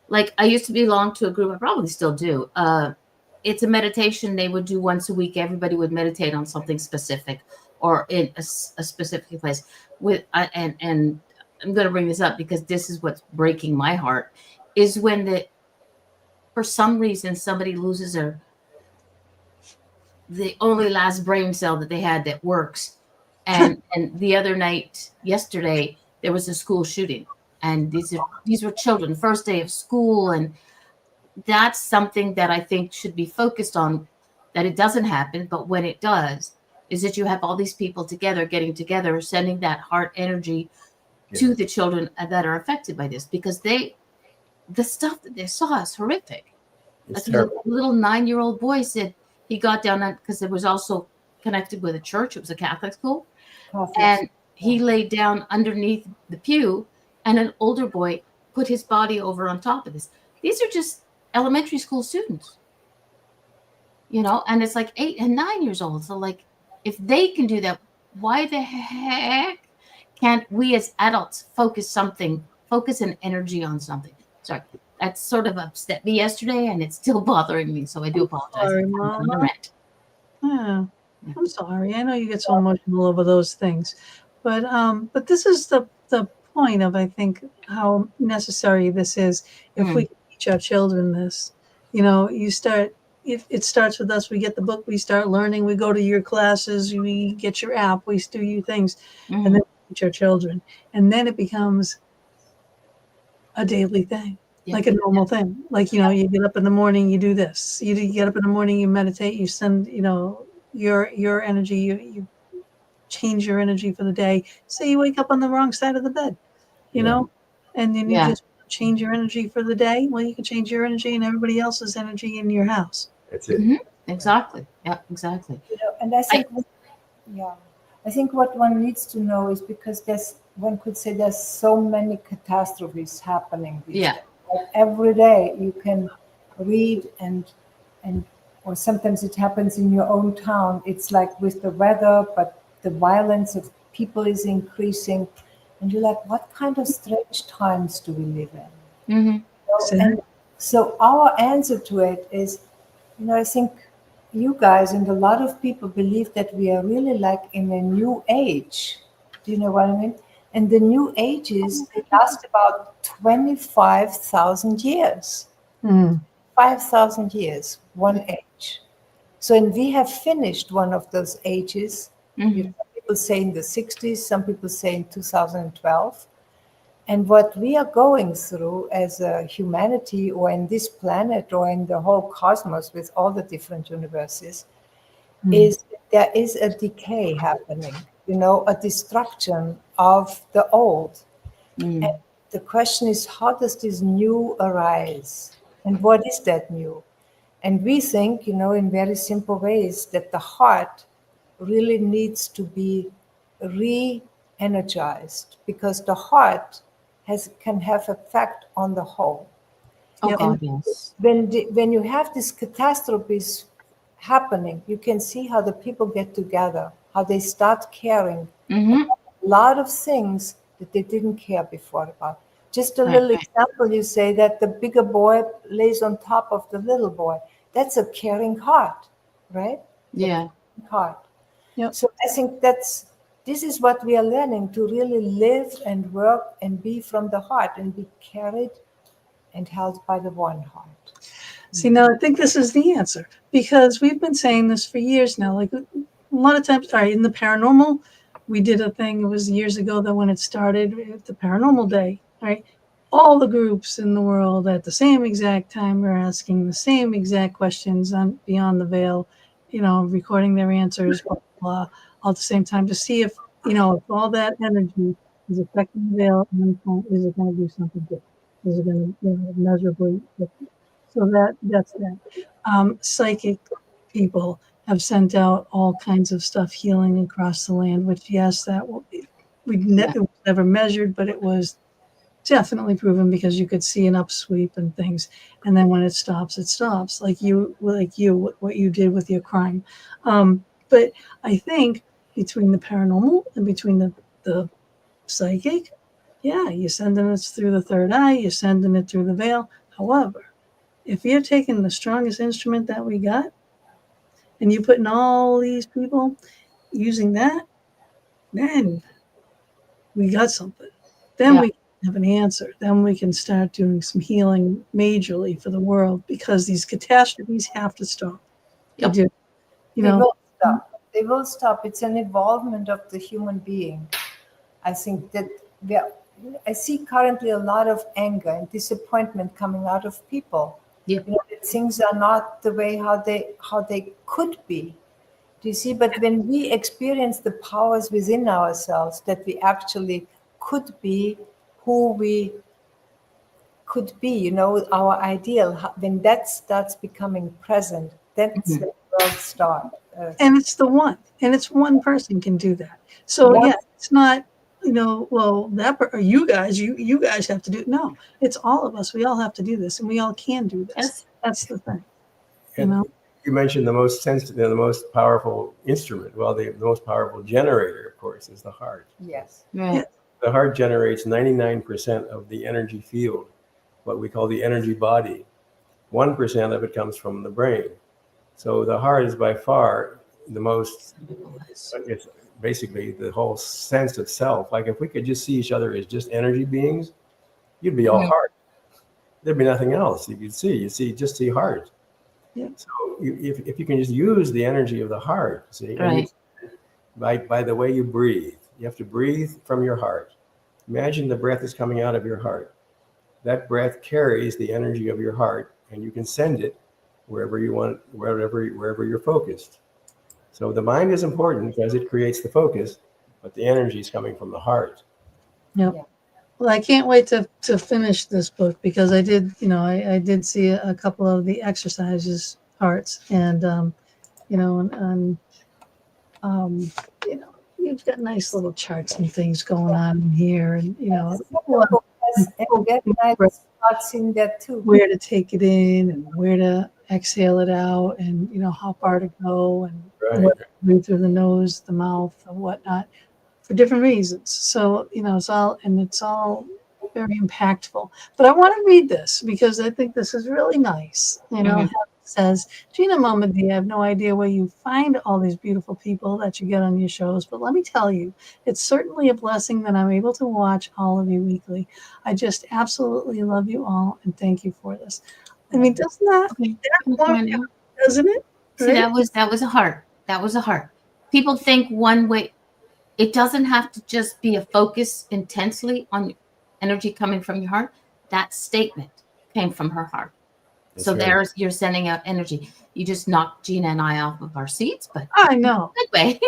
like, I used to belong to a group, I probably still do. It's a meditation they would do once a week. Everybody would meditate on something specific or in a specific place. And I'm going to bring this up because this is what's breaking my heart, is when for some reason somebody loses the only last brain cell that they had that works. And the other night, yesterday, there was a school shooting, and these were children, first day of school, and that's something that I think should be focused on, that it doesn't happen, but when it does, is that you have all these people getting together, sending that heart energy to the children that are affected by this, because the stuff that they saw is horrific. It's a terrible. little 9-year-old boy said he got down on, because it was also connected with a church. It was a Catholic school. And he laid down underneath the pew, and an older boy put his body over on top of this. These are just elementary school students, and it's like 8 and 9 years old. So, like, if they can do that, why the heck can't we as adults focus an energy on something? Sorry, that sort of upset me yesterday, and it's still bothering me. So I do apologize. Sorry, I'm on the Mama. rant. Yeah, I'm sorry. I know you get so emotional over those things, but this is the point of, I think, how necessary this is. If we teach our children this, you start. It starts with us. We get the book. We start learning. We go to your classes. We get your app. We do your things, and then we teach our children, and then it becomes a daily thing. Like a normal thing. Like, you get up in the morning, you do this. You get up in the morning, you meditate, you send, your energy, you change your energy for the day. Say you wake up on the wrong side of the bed, and then you just change your energy for the day. Well, you can change your energy and everybody else's energy in your house. That's it. Exactly. Yeah, exactly. And I think, I think what one needs to know is, because one could say there's so many catastrophes happening these days. Like every day you can read or sometimes it happens in your own town. It's like with the weather, but the violence of people is increasing, and you're like, what kind of strange times do we live in? And so our answer to it is, I think you guys and a lot of people believe that we are really like in a new age. Do you know what I mean? And the new ages, they last about 25,000 years. 5,000 years, one age. So, and we have finished one of those ages. Some people say in the 60s, some people say in 2012. And what we are going through as a humanity, or in this planet, or in the whole cosmos with all the different universes, is there is a decay happening, a destruction of the old. And the question is, how does this new arise? And what is that new? And we think, in very simple ways, that the heart really needs to be re-energized, because the heart can have effect on the whole. Oh Yep. God, yes. When you have these catastrophes happening, you can see how the people get together, how they start caring Mm-hmm. a lot of things that they didn't care before about. Just a Right, little right. example, you say that the bigger boy lays on top of the little boy. That's a caring heart, right? Yeah. Heart. Yep. So I think this is what we are learning, to really live and work and be from the heart and be carried and held by the one heart. See, now I think this is the answer because we've been saying this for years now. Like a lot of times, all right, in the paranormal, we did a thing, it was years ago that when it started, the paranormal day, right? All the groups in the world at the same exact time were asking the same exact questions on Beyond the Veil, recording their answers, blah, blah, all at the same time to see if, if all that energy is affecting the veil, and is it going to do something good? Is it going to, measurably different? So that's that. Psychic people have sent out all kinds of stuff healing across the land, which yes, that it was never measured, but it was definitely proven because you could see an upsweep and things. And then when it stops, it stops. Like what you did with your crime. But I think between the paranormal and between the psychic, yeah, you're sending it through the third eye, you're sending it through the veil. However, if you're taking the strongest instrument that we got and you're putting all these people using that, then we got something. Then Yeah. we have an answer. Then we can start doing some healing majorly for the world because these catastrophes have to stop. They Yep. do. They will stop. They will stop. It's an evolvement of the human being. I think that I see currently a lot of anger and disappointment coming out of people. Yeah. That things are not the way how they could be. Do you see? But when we experience the powers within ourselves, that we actually could be who we could be, our ideal, when that starts becoming present, that's when the world starts. And it's the one, and it's one person can do that. So One- yeah, it's not, well, or you guys have to do it. No, it's all of us. We all have to do this, and we all can do this. Yes. That's the thing. And you mentioned the most sensitive, the most powerful instrument. Well, the most powerful generator, of course, is the heart. Yes. Right. The heart generates 99% of the energy field, what we call the energy body. 1% of it comes from the brain. So the heart is by far the most, it's basically the whole sense of self. Like if we could just see each other as just energy beings, you'd be all heart. There'd be nothing else you could see. Just see heart. Yeah. So if you can just use the energy of the heart, see, Right. by the way you breathe, you have to breathe from your heart. Imagine the breath is coming out of your heart. That breath carries the energy of your heart, and you can send it wherever you want, wherever you're focused. So the mind is important because it creates the focus, but the energy is coming from the heart. Yep. Yeah. Well, I can't wait to finish this book because I did, I did see a couple of the exercises parts, and you've got nice little charts and things going on in here, and And get nice thoughts in that too. where to take it in and where to exhale it out, and how far to go, and Right. what to breathe through the nose, the mouth, and whatnot, for different reasons. So it's all very impactful. But I want to read this because I think this is really nice. It says, Gina Momedy, I have no idea where you find all these beautiful people that you get on your shows, but let me tell you, it's certainly a blessing that I'm able to watch all of you weekly. I just absolutely love you all, and thank you for this. I mean, doesn't that doesn't it? See, Right? that was a heart. That was a heart. People think one way. It doesn't have to just be a focus intensely on energy coming from your heart. That statement came from her heart. That's So right. you're sending out energy. You just knocked Gina and I off of our seats, but I know. good way.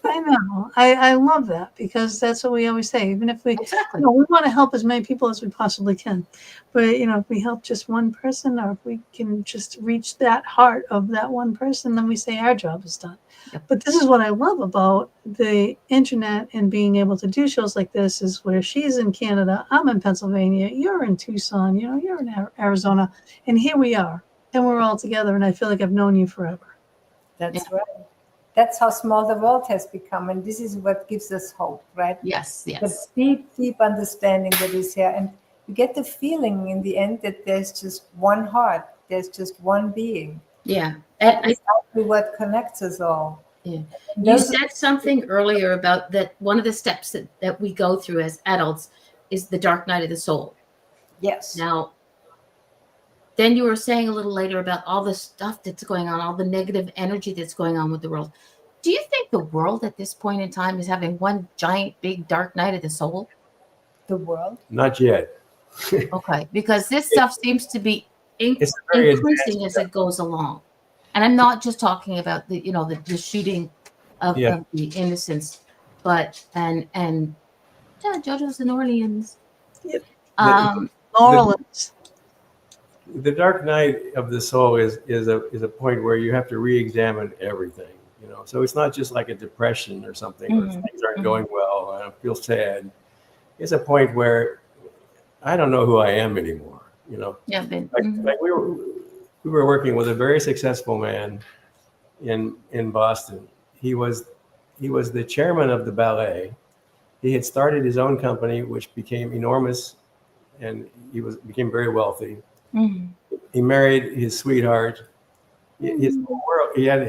I know. I love that because that's what we always say. Even if we, Exactly. we want to help as many people as we possibly can. But, if we help just one person or if we can just reach that heart of that one person, then we say our job is done. Yep. But this is what I love about the internet and being able to do shows like this is where she's in Canada, I'm in Pennsylvania, you're in Tucson, you're in Arizona, and here we are. And we're all together, and I feel like I've known you forever. That's right. That's how small the world has become. And this is what gives us hope, right? Yes, The yes. deep, deep understanding that is here. And you get the feeling in the end that there's just one heart, there's just one being. Yeah. That And is actually what connects us all. Yeah. And You those are- said something earlier about that one of the steps that we go through as adults is the dark night of the soul. yes. Now, then you were saying a little later about all the stuff that's going on, all the negative energy that's going on with the world. Do you think the world at this point in time is having one giant, big, dark night of the soul? The world. Not yet. Okay, because this stuff seems to be It's a very increasing advanced as it goes along. And I'm not just talking about the shooting of, Yeah. of the innocents, but and JoJo's in Orleans. Yep. Um, New Orleans. The dark night of the soul is a point where you have to re-examine everything. So it's not just like a depression or something where Mhm. things aren't going well and I feel sad. It's a point where I don't know who I am anymore. yeah, been, Like we were working with a very successful man in Boston. He was the chairman of the ballet. He had started his own company, which became enormous, and became very wealthy. Mhm. He married his sweetheart. His whole world. He had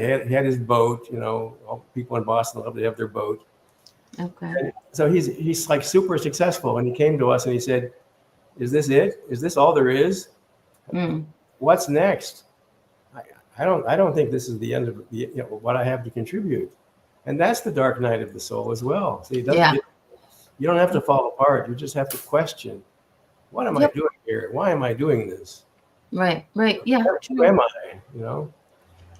his boat. All people in Boston love to have their boat. Okay. And so he's like super successful. And he came to us and he said, "Is this it? Is this all there is? Mm. What's next? I don't think this is the end of what I have to contribute." And that's the dark night of the soul as well. See, you don't have to fall apart. You just have to question, what am I doing here? Why am I doing this? Right. Yeah. Who am I?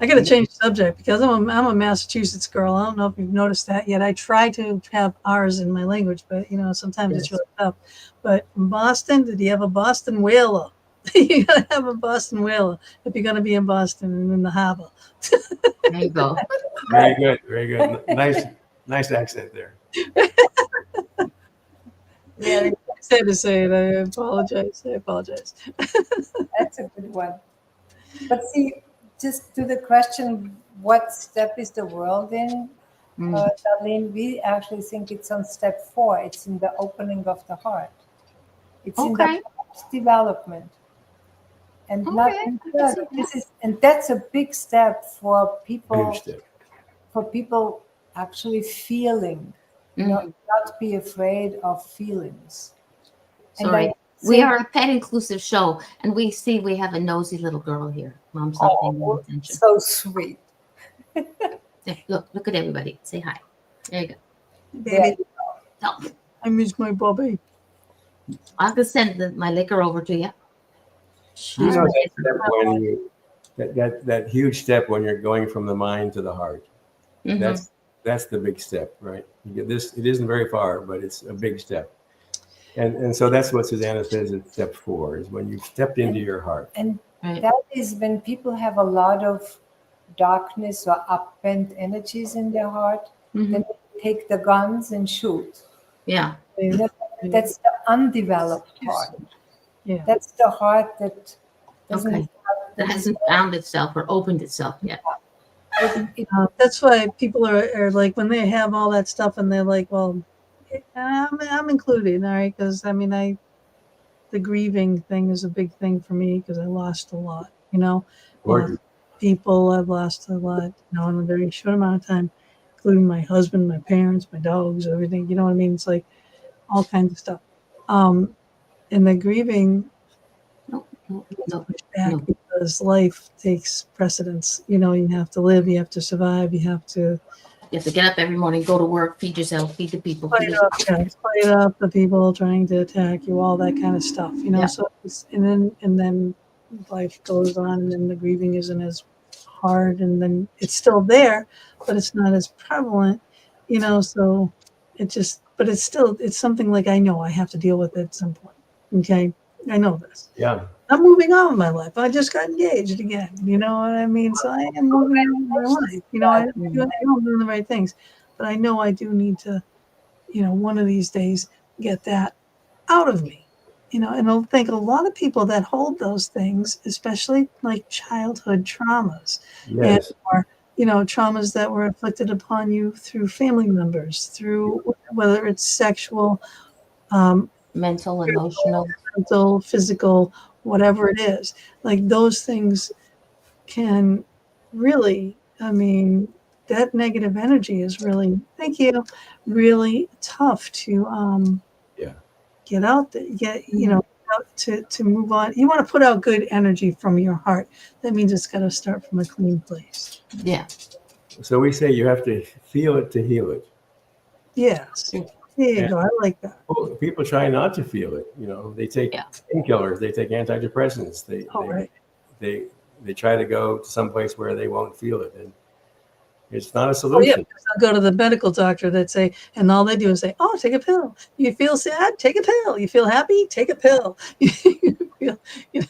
I got to change the subject because I'm a Massachusetts girl. I don't know if you've noticed that yet. I try to have R's in my language, but sometimes it's really tough. But in Boston, did you have a Boston whaler? You got to have a Boston whaler if you're going to be in Boston and in the harbor. There you go. Very good, very good. Nice accent there. Yeah, I said to say it. I apologize. that's a good one. But see, just to the question, what step is the world in, Darlene, we actually think it's on step 4. It's in the opening of the heart. It's in the heart's development. And nothing further. And that's a big step for people. Huge step. For people actually feeling, not be afraid of feelings. Sorry. We are a pet inclusive show, and we have a nosy little girl here. Mom's not paying any attention. So sweet. Look at everybody. Say hi. There you go. Baby, No, I miss my Bobby. I can send my liquor over to you. You know that step when that huge step when you're going from the mind to the heart. Mhm. That's the big step, right? You get this. It isn't very far, but it's a big step. And so that's what Susanna says at step 4 is when you've stepped into your heart. And that is when people have a lot of darkness or upbent energies in their heart, then they take the guns and shoot. Yeah. That's the undeveloped heart. Yeah. That's the heart that doesn't that hasn't found itself or opened itself yet. That's why people are like when they have all that stuff and they're like, well, I'm included, all right, because the grieving thing is a big thing for me because I lost a lot, people I've lost a lot, in a very short amount of time, including my husband, my parents, my dogs, everything, you know what I mean? It's like all kinds of stuff. And the grieving back because life takes precedence. You have to live, you have to survive, you have to get up every morning, go to work, feed yourself, feed the people. Fight up the people trying to attack you, all that kind of stuff. So and then life goes on, and then the grieving isn't as hard, and then it's still there, but it's not as prevalent. So it just, but it's something like I know I have to deal with it at some point. Okay. I know this. Yeah. I'm moving on in my life. I just got engaged again. You know what I mean? So I am moving on in my life. I'm doing the right things. But I know I do need to, one of these days get that out of me. And I think a lot of people that hold those things, especially like childhood traumas, Yes. or traumas that were inflicted upon you through family members, through whether it's sexual, mental, emotional, physical, whatever it is, like those things can really, that negative energy is really, thank you, really tough to Yeah. get out there, to move on. You want to put out good energy from your heart. That means it's got to start from a clean place. Yeah. So we say you have to feel it to heal it. Yes. There you go. I like that. Well, people try not to feel it. They take painkillers, they take antidepressants, they try to go to some place where they won't feel it, and it's not a solution. I'll go to the medical doctor that say, and all they do is say, "Oh, take a pill. You feel sad? Take a pill. You feel happy? Take a pill." You feel,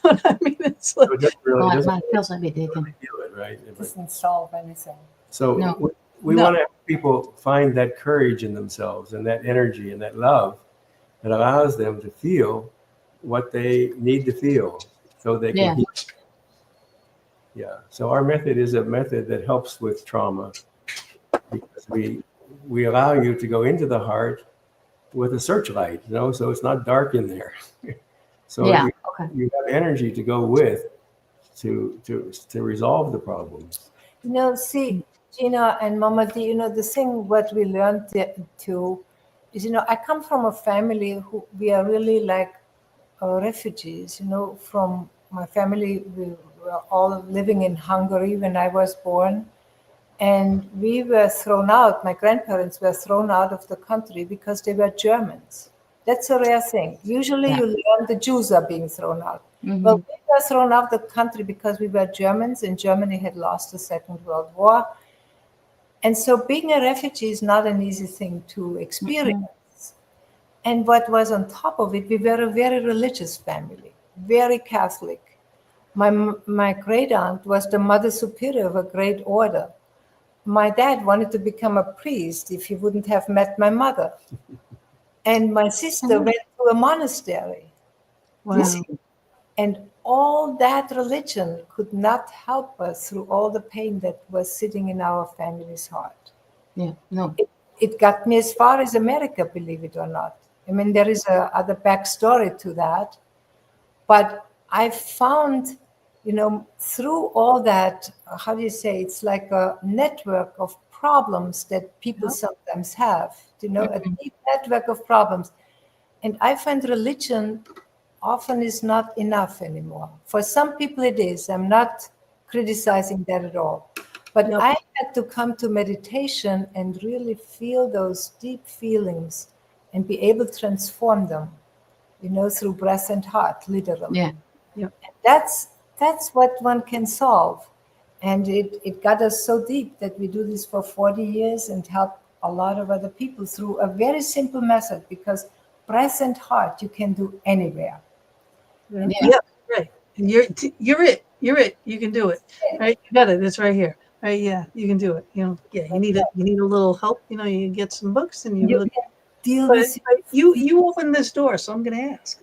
what I mean? It's like, it doesn't my pills I'd be taking. feel it, right? It doesn't solve anything. So we want to have people find that courage in themselves and that energy and that love that allows them to feel what they need to feel so they can heal. Yeah. So our method is a method that helps with trauma because we allow you to go into the heart with a searchlight, so it's not dark in there. So you have energy to go with to resolve the problems. See, Gina and Mama D, the thing what we learned to is, I come from a family who we are really like refugees. From my family, we were all living in Hungary when I was born. And we were thrown out, my grandparents were thrown out of the country because they were Germans. That's a rare thing. Usually you learn the Jews are being thrown out. Mm-hmm. Well, we were thrown out of the country because we were Germans and Germany had lost the Second World War. And so being a refugee is not an easy thing to experience. Mm-hmm. And what was on top of it, we were a very religious family, very Catholic. My great aunt was the mother superior of a great order. My dad wanted to become a priest if he wouldn't have met my mother. And my sister went to a monastery. Wow. And all that religion could not help us through all the pain that was sitting in our family's heart. Yeah, no. It got me as far as America, believe it or not. There is a other backstory to that. But I found, through all that, how do you say, it's like a network of problems that people sometimes have, a deep network of problems. And I find religion often is not enough anymore. For some people it is. I'm not criticizing that at all. But I had to come to meditation and really feel those deep feelings and be able to transform them, through breath and heart, literally. Yeah. Yep. That's what one can solve. And it got us so deep that we do this for 40 years and help a lot of other people through a very simple method, because breath and heart you can do anywhere. Yeah, right. And you're it. You can do it. Right? You got it. It's right here. Right? Yeah, you can do it. You need a little help. You get some books and you really deal with. You opened this door, so I'm going to ask.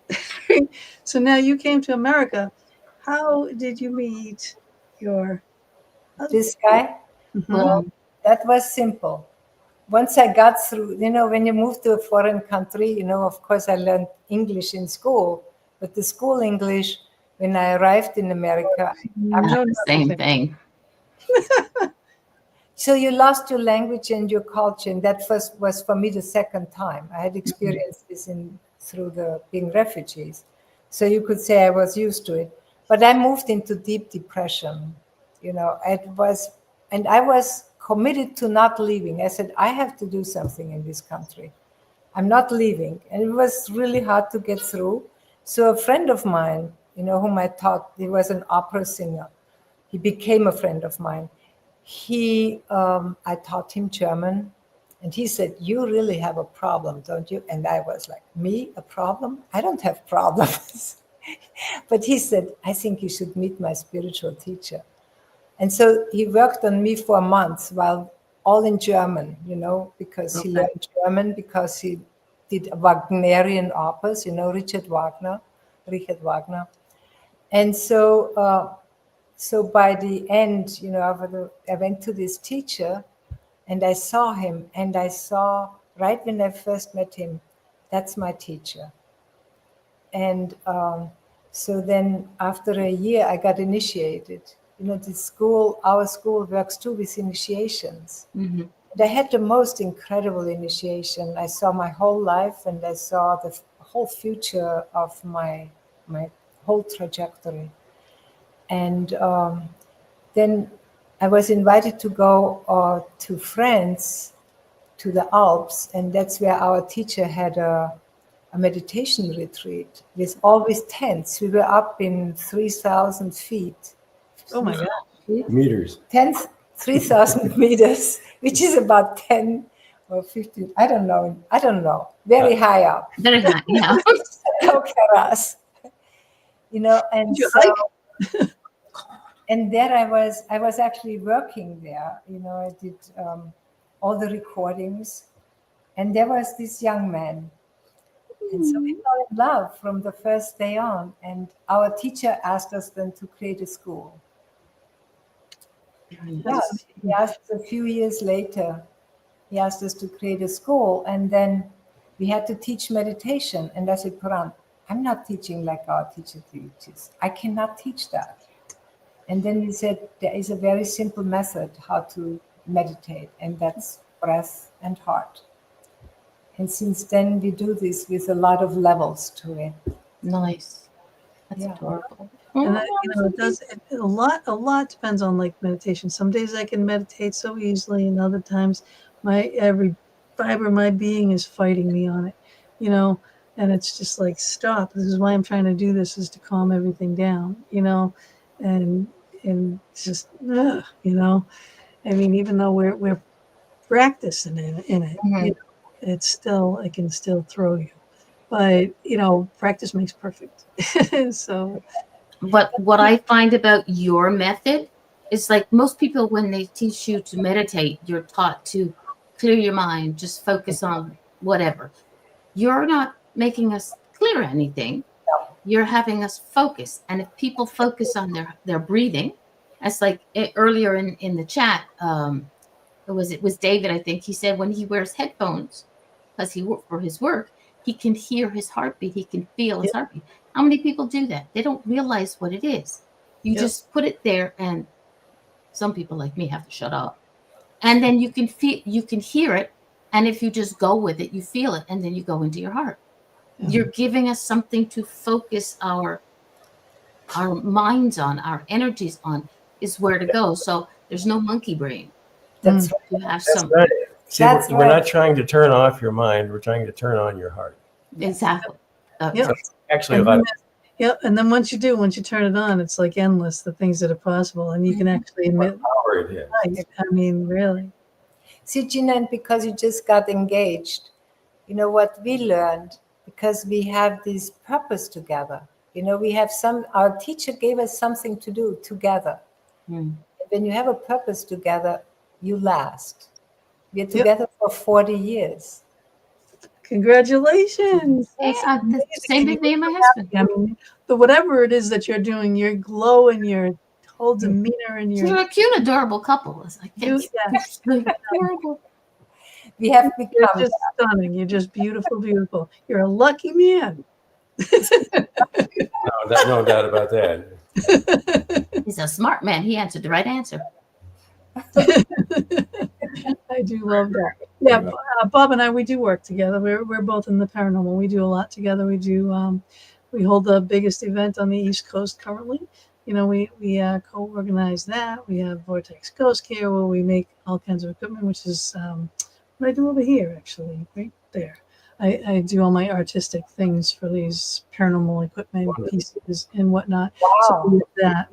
So now you came to America. How did you meet your husband? This guy? Mm-hmm. Well, that was simple. Once I got through, when you move to a foreign country, of course I learned English in school, but the school English, when I arrived in America, the same thing. So you lost your language and your culture, and that first was for me the second time. I had experienced this through being refugees. So you could say I was used to it. But I moved into deep depression. I was committed to not leaving. I said, I have to do something in this country. I'm not leaving. And it was really hard to get through. So a friend of mine, whom I taught, he was an opera singer. He became a friend of mine. I taught him German, And he said, "You really have a problem, don't you?" And I was like, "Me? A problem? I don't have problems." But he said, "I think you should meet my spiritual teacher." And so he worked on me for months, while all in German, because he learned German, because he did Wagnerian operas, Richard Wagner. And so by the end, I went to this teacher and I saw him, and I saw right when I first met him, that's my teacher. And so then after a year, I got initiated. Our school works too with initiations. Mm-hmm. And I had the most incredible initiation. I saw my whole life, and I saw the whole future of my whole trajectory. And then I was invited to go to France, to the Alps, and that's where our teacher had a meditation retreat with always tents. We were up in 3,000 feet. Oh my God. Meters. 3,000 meters, which is about 10 or 15. I don't know. Very high up. Very high, yeah. And you so, and there I was actually working there. I did all the recordings, and there was this young man. And so we fell in love from the first day on. And our teacher asked us then to create a school. Yeah, he asked us a few years later, he asked us to create a school, and then we had to teach meditation. And I said, Puran, I'm not teaching like our teacher teaches. I cannot teach that. And then he said, there is a very simple method how to meditate, and that's breath and heart. And since then, we do this with a lot of levels to it. Nice. That's adorable. And it does a lot depends on like meditation. Some days I can meditate so easily, and other times every fiber of my being is fighting me on it, and it's just like, stop. This is why I'm trying to do this, is to calm everything down, and just, I mean, even though we're practicing in it, Mm-hmm. It can still throw you, but practice makes perfect. So. But what I find about your method is, like, most people, when they teach you to meditate, you're taught to clear your mind, just focus on whatever. You're not making us clear anything. You're having us focus. And if people focus on their breathing, as like earlier in the chat, it was David, I think, he said when he wears headphones, because for his work, he can hear his heartbeat. He can feel his heartbeat. How many people do that? They don't realize what it is. You just put it there, and some people like me have to shut up. And then you can hear it. And if you just go with it, you feel it, and then you go into your heart. Mm-hmm. You're giving us something to focus our minds on, our energies on, is where to go. So there's no monkey brain. That's right. You have that's some. Right. See, we're not trying to turn off your mind. We're trying to turn on your heart. Exactly. Yeah. So actually, a lot of. Yep. And then once you turn it on, it's like endless, the things that are possible. And you can actually admit, power it is. I mean, really. See, Gina, and because you just got engaged, what we learned, because we have this purpose together. Our teacher gave us something to do together. When you have a purpose together, you last. We're together for 40 years. Congratulations. Yeah, same with me and my husband. I mean, but whatever it is that you're doing, your glow and your whole demeanor and your. You're a cute, adorable couple. It's like, it's adorable. We have become. You're just stunning. You're just beautiful, beautiful. You're a lucky man. No doubt about that. He's a smart man. He answered the right answer. I do love that. Yeah, Bob and I, we do work together. We're both in the paranormal. We do a lot together. We do. We hold the biggest event on the East Coast currently. We co-organize that. We have Vortex Ghost Care, where we make all kinds of equipment, which is what I do over here, actually, right there. I do all my artistic things for these paranormal equipment pieces and whatnot. Wow. So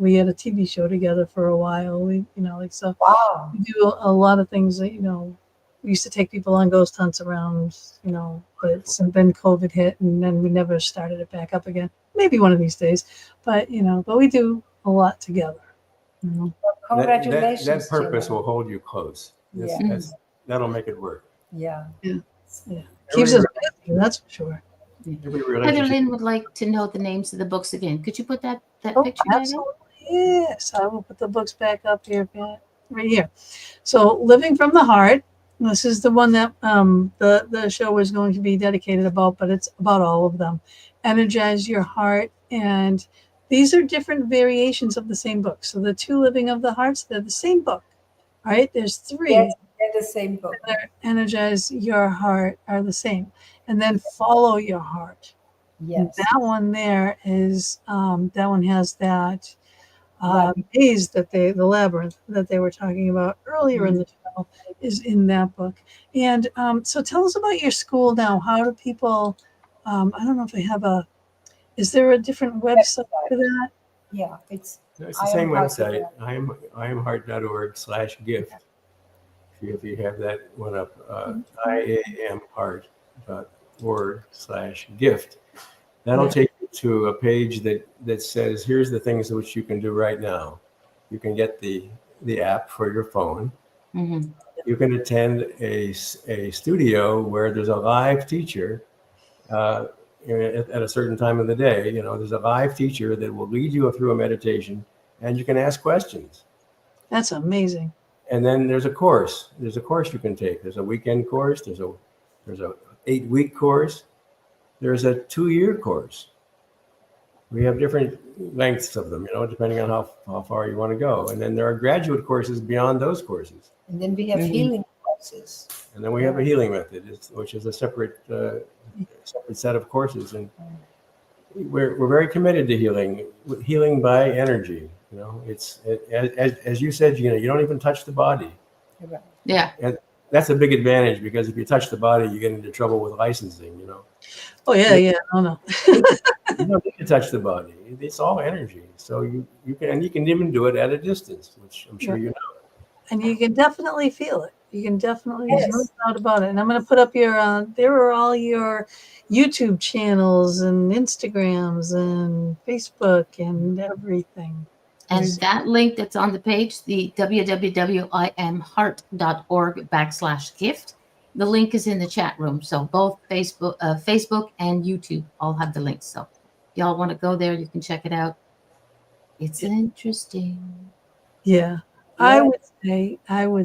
we had a TV show together for a while. We, Wow. we do a lot of things that, we used to take people on ghost hunts around, but then COVID hit, and then we never started it back up again. Maybe one of these days, but we do a lot together. Congratulations. That purpose Gina. will hold you close. Yeah. That'll make it work. Yeah. Keeps us busy, that's for sure. Every Heather relationship. Lynn would like to know the names of the books again. Could you put that Oh, picture back up? absolutely. Yes, I will put the books back up here, right here. So, Living from the Heart. This is the one that the show is going to be dedicated about, but it's about all of them. Energize Your Heart, and these are different variations of the same book. So the two Living of the Hearts, they're the same book, right? There's three. Yes, they're the same book. Energize Your Heart are the same, and then Follow Your Heart. Yes. That one there is that one has that maze the labyrinth that they were talking about earlier in the show is in that book. And so tell us about your school now. How do people? I don't know if they have is there a different website for that? Yeah, it's the same website, iamheart.org/gift. If you have that one up, iamheart.org/gift. That'll take you to a page that says, here's the things which you can do right now. You can get the app for your phone. Mm-hmm. You can attend a studio where there's a live teacher at a certain time of the day. There's a live teacher that will lead you through a meditation, and you can ask questions. That's amazing. And then there's a course. There's a course you can take. There's a weekend course. There's a 8-week course. There's a 2-year course. We have different lengths of them, depending on how far you want to go. And then there are graduate courses beyond those courses. And then we have healing courses. And then we have a healing method, which is a separate set of courses. And we're very committed to healing by energy. It's as you said, Gina, you don't even touch the body. Yeah. And that's a big advantage, because if you touch the body, you get into trouble with licensing. Oh yeah. Oh no. You don't need to touch the body. It's all energy. So you can even do it at a distance, which I'm sure you know. And you can definitely feel it. You can definitely, there's no doubt about it. And I'm going to put up there are all your YouTube channels and Instagrams and Facebook and everything. And that link that's on the page, the www.iamheart.org/gift, the link is in the chat room. So both Facebook and YouTube all have the links. So y'all want to go there, you can check it out. It's interesting. Yeah. I would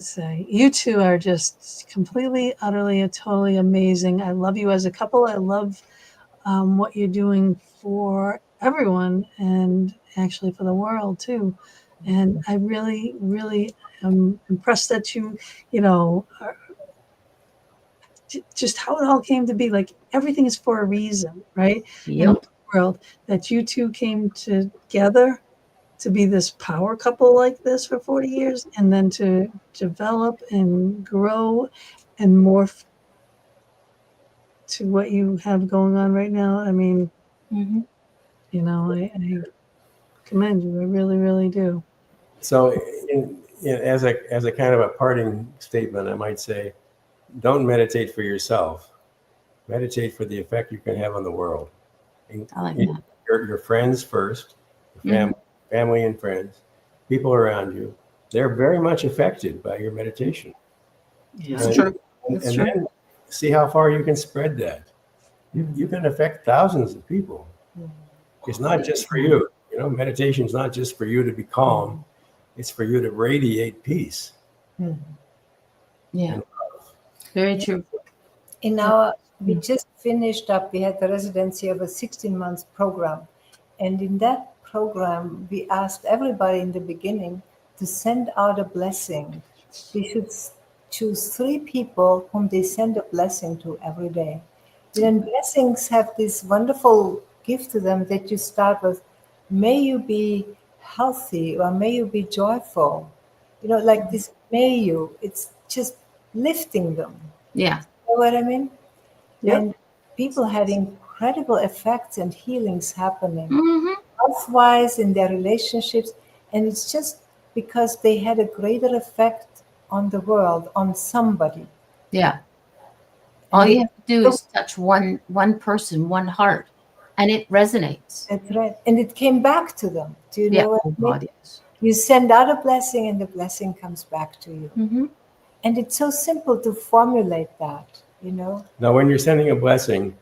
say you two are just completely, utterly, totally amazing. I love you as a couple. I love what you're doing for everyone, and actually for the world too. And I really, really am impressed that you just how it all came to be. Like, everything is for a reason, right? Yep. In the world, that you two came together to be this power couple like this for 40 years, and then to develop and grow and morph to what you have going on right now. I mean, Mm-hmm. I commend you. I really, really do. So as a kind of a parting statement, I might say, don't meditate for yourself. Meditate for the effect you can have on the world. I like that. Your friends first, your family and friends, people around you. They're very much affected by your meditation. Yeah. That's true. And then see how far you can spread that. You can affect thousands of people. It's not just for you. Meditation is not just for you to be calm. It's for you to radiate peace. Yeah. Very true. We just finished up, we had the residency of a 16-month program. And in that program, we asked everybody in the beginning to send out a blessing. We should choose 3 people whom they send a blessing to every day. Then blessings have this wonderful gift to them that you start with, may you be healthy, or may you be joyful. Like this, may you, it's just lifting them. Yeah. You know what I mean? Yep. And people had incredible effects and healings happening, Mm-hmm. health-wise, in their relationships. And it's just because they had a greater effect on the world, on somebody. Yeah. All you have to do is touch one person, one heart, and it resonates. That's right. And it came back to them. Do you know what I mean? God, yes. You send out a blessing and the blessing comes back to you. Mm-hmm. And it's so simple to formulate that, you know? Now, when you're sending a blessing,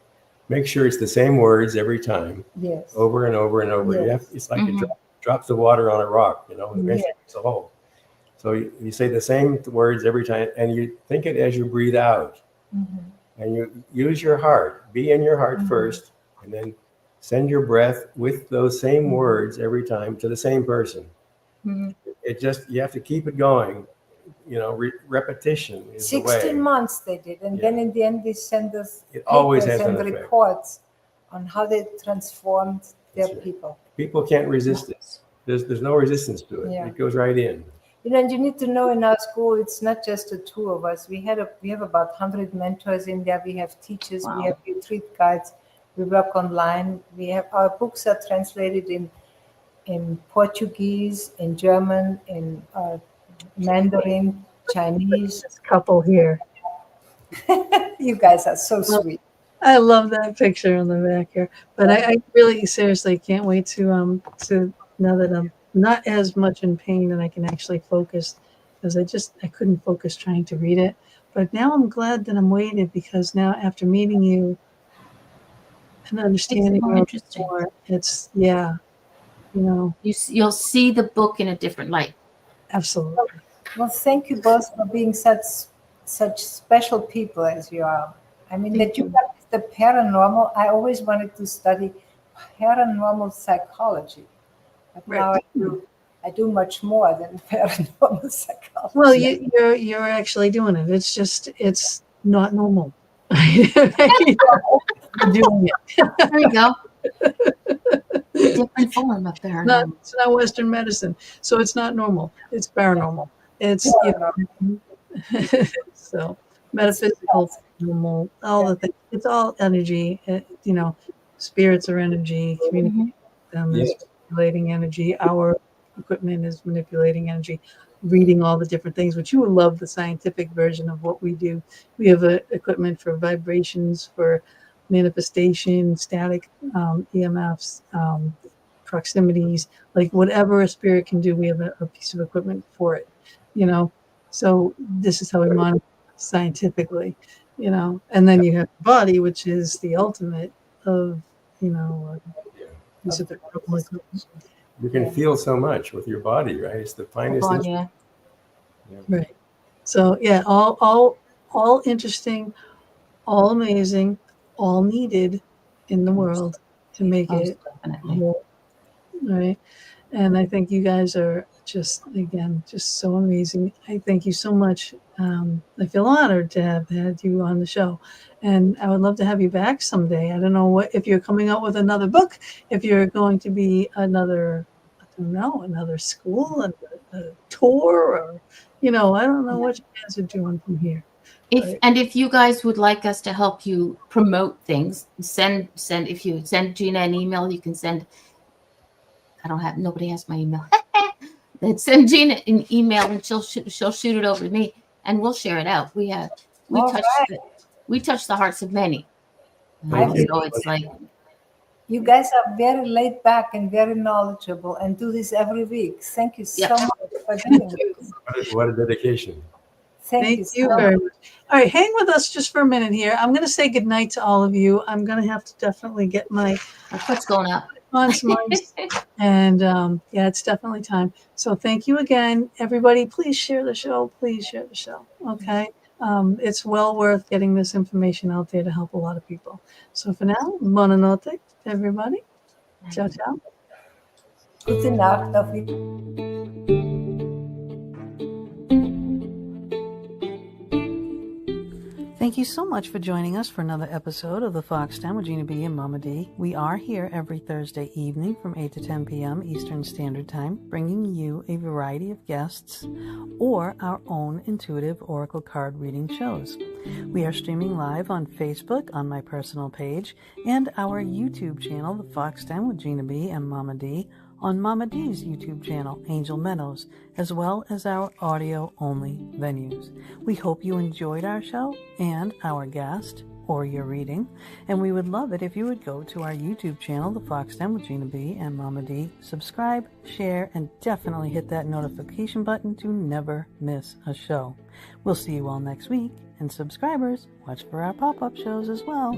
make sure it's the same words every time, Yes. over and over and over. Yes. It's like you drop the water on a rock, you know, eventually it's a hole. So you say the same words every time, and you think it as you breathe out. And you use your heart. Be in your heart first, and then send your breath with those same words every time to the same person. It just, you have to keep it going. You know, repetition is the way. 16 months they did. And then in the end, they send us always papers has and an effect. reports on how they transformed their people. People can't resist it. There's no resistance to it. Yeah. It goes right in. You know, and you need to know in our school, it's not just the two of us. We have about 100 mentors in there. We have teachers, we have retreat guides, we work online. We have our books are translated in Portuguese, in German, in Mandarin, Chinese. This couple here. You guys are so sweet. I love that picture on the back here. But I really seriously can't wait to now that I'm not as much in pain and I can actually focus, because I couldn't focus trying to read it. But now I'm glad that I'm waited, because now after meeting you and understanding more, it's you know. You'll see the book in a different light. Absolutely. Well, thank you both for being such special people as you are. I mean, that you got the paranormal. I always wanted to study paranormal psychology. But now I do much more than paranormal psychology. Well, you're actually doing it. It's not normal. You're doing it. There you go. Different form of paranormal. It's not Western medicine, so it's not normal. It's paranormal. It's so metaphysical, normal, all the things. It's all energy. You know, spirits are energy. Communicating with them is manipulating energy. Our equipment is manipulating energy. Reading all the different things, which you would love the scientific version of what we do. We have equipment for vibrations, for manifestation, static, EMFs, proximities, like whatever a spirit can do, we have a piece of equipment for it, you know. So this is how we monitor scientifically, you know. And then you have the body, which is the ultimate of, you know, piece of equipment. You can feel so much with your body, right? It's the finest. Right. So all interesting, all amazing, all needed in the world to make it whole. Right. And I think you guys are just so amazing. I thank you so much. I feel honored to have had you on the show, and I would love to have you back someday. I don't know if you're coming out with another book, if you're going to be another school, a tour, or, you know, I don't know what you guys are doing from here. If you guys would like us to help you promote things, if you send Gina an email, you can send. Nobody has my email. Then send Gina an email and she'll shoot it over to me and we'll share it out. We touch the hearts of many. So it's like, you guys are very laid back and very knowledgeable and do this every week. Thank you so much for doing this. What a dedication. Thank you very much. All right, hang with us just for a minute here. I'm going to say goodnight to all of you. I'm going to have to definitely get my what's going up on some ice. And it's definitely time. So thank you again, everybody. Please share the show. Okay. It's well worth getting this information out there to help a lot of people. So for now, buonanotte, everybody. Ciao, ciao. It's enough of it. Thank you so much for joining us for another episode of the Fox Time with Gina B and Mama D. We are here every Thursday evening from 8 to 10 p.m. Eastern Standard Time, bringing you a variety of guests or our own intuitive oracle card reading shows. We are streaming live on Facebook on my personal page and our YouTube channel, The Fox Time with Gina B and Mama D, on Mama D's YouTube channel, Angel Meadows, as well as our audio-only venues. We hope you enjoyed our show and our guest, or your reading, and we would love it if you would go to our YouTube channel, The Fox Den with Gina B and Mama D, subscribe, share, and definitely hit that notification button to never miss a show. We'll see you all next week, and subscribers, watch for our pop-up shows as well.